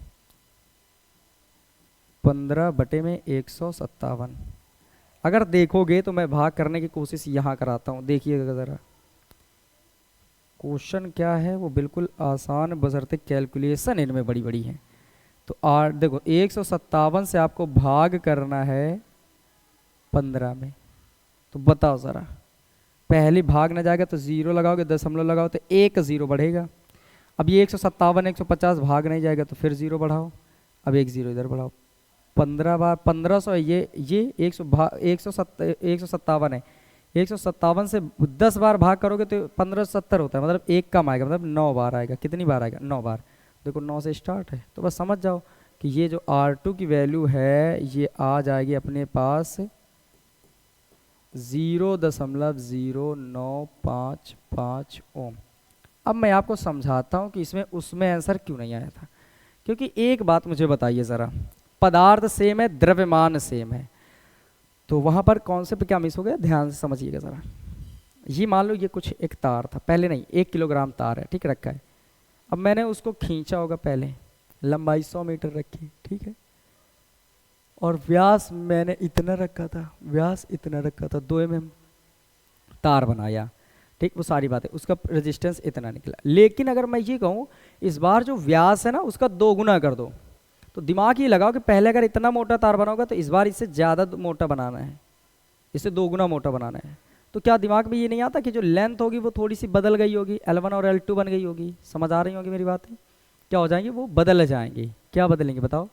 15 बटे में 157। अगर देखोगे तो मैं भाग करने की कोशिश यहाँ कराता हूँ, देखिएगा ज़रा क्वेश्चन क्या है, वो बिल्कुल आसान बशर्ते कैलकुलेशन इनमें बड़ी बड़ी है। तो देखो 157 से आपको भाग करना है 15 में, तो बताओ ज़रा, पहले भाग ना जाएगा तो 0 लगाओगे, दशमलव लगाओ तो 1 0 बढ़ेगा। अब ये 157 150 भाग नहीं जाएगा तो फिर 0 बढ़ाओ, अब 1 0 इधर बढ़ाओ, 15 बार 1500 है, ये 157 है, 157 से 10 बार भाग करोगे तो 1570 होता है, मतलब 1 कम आएगा, मतलब 9 बार आएगा। कितनी बार आएगा, 9 बार। देखो 9 से स्टार्ट है, तो बस समझ जाओ कि ये जो R2 की वैल्यू है ये आ जाएगी अपने पास 0.0955 ओम। अब मैं आपको समझाता हूँ कि इसमें उसमें आंसर क्यों नहीं आया था। क्योंकि एक बात मुझे बताइए ज़रा, पदार्थ सेम है, द्रव्यमान सेम है, तो वहाँ पर कॉन्सेप्ट क्या मिस हो गया, ध्यान से समझिएगा ज़रा। ये मान लो ये कुछ एक तार था, पहले नहीं 1 किलोग्राम तार है, ठीक रखा है। अब मैंने उसको खींचा होगा, पहले लंबाई 100 मीटर रखी, ठीक है, और व्यास मैंने इतना रखा था, व्यास इतना रखा था, 2 mm तार बनाया, ठीक, वो सारी बातें, उसका रेजिस्टेंस इतना निकला। लेकिन अगर मैं ये कहूँ इस बार जो व्यास है ना उसका 2 गुना कर दो, तो दिमाग ये लगाओ कि पहले अगर इतना मोटा तार बनाओगे तो इस बार इससे ज़्यादा मोटा बनाना है, इससे 2 गुना मोटा बनाना है। तो क्या दिमाग में ये नहीं आता कि जो लेंथ होगी वो थोड़ी सी बदल गई होगी, L1 और L2 बन गई होगी। समझ आ रही होगी मेरी बातें? क्या हो जाएंगी, वो बदल जाएंगी। क्या बदलेंगे बताओ?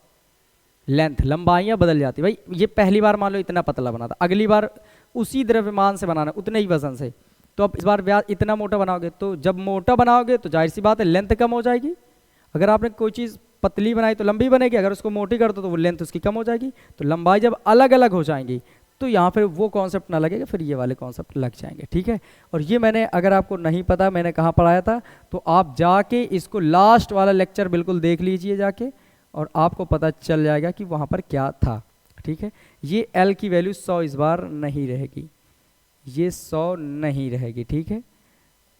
लेंथ, लंबाइयाँ बदल जाती। भाई ये पहली बार मान लो इतना पतला बना था, अगली बार उसी द्रव्यमान से बनाना, उतने ही वजन से, तो अब इस बार व्यास इतना मोटा बनाओगे, तो जब मोटा बनाओगे तो जाहिर सी बात है लेंथ कम हो जाएगी। अगर आपने कोई चीज़ पतली बनाई तो लंबी बनेगी, अगर उसको मोटी कर दो तो वो लेंथ उसकी कम हो जाएगी। तो लंबाई जब अलग अलग हो जाएंगी तो यहाँ पर वो कॉन्सेप्ट ना लगेगा, फिर ये वाले कॉन्सेप्ट लग जाएंगे, ठीक है। और ये मैंने, अगर आपको नहीं पता मैंने कहाँ पढ़ाया था, तो आप जाके इसको लास्ट वाला लेक्चर बिल्कुल देख लीजिए जाके, और आपको पता चल जाएगा कि वहाँ पर क्या था, ठीक है। ये L की वैल्यू 100 इस बार नहीं रहेगी, ये 100 नहीं रहेगी, ठीक है।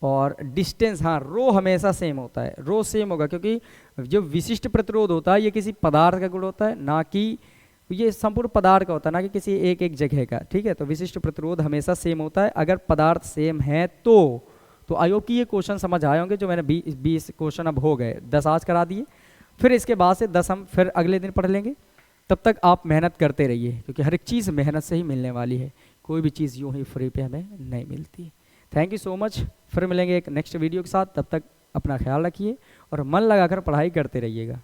और डिस्टेंस, हाँ, रो हमेशा सेम होता है, रो सेम होगा, क्योंकि जो विशिष्ट प्रतिरोध होता है ये किसी पदार्थ का गुण होता है, ना कि ये संपूर्ण पदार्थ का होता है, ना कि किसी एक एक जगह का, ठीक है। तो विशिष्ट प्रतिरोध हमेशा सेम होता है अगर पदार्थ सेम है तो आई होप कि ये क्वेश्चन समझ आए होंगे। जो मैंने 20 क्वेश्चन अब हो गए, 10 आज करा दिए, फिर इसके बाद से 10 हम फिर अगले दिन पढ़ लेंगे। तब तक आप मेहनत करते रहिए, क्योंकि हर एक चीज़ मेहनत से ही मिलने वाली है, कोई भी चीज़ यूँ ही फ्री पे हमें नहीं मिलती। थैंक यू सो मच, फिर मिलेंगे एक नेक्स्ट वीडियो के साथ। तब तक अपना ख्याल रखिए और मन लगाकर पढ़ाई करते रहिएगा।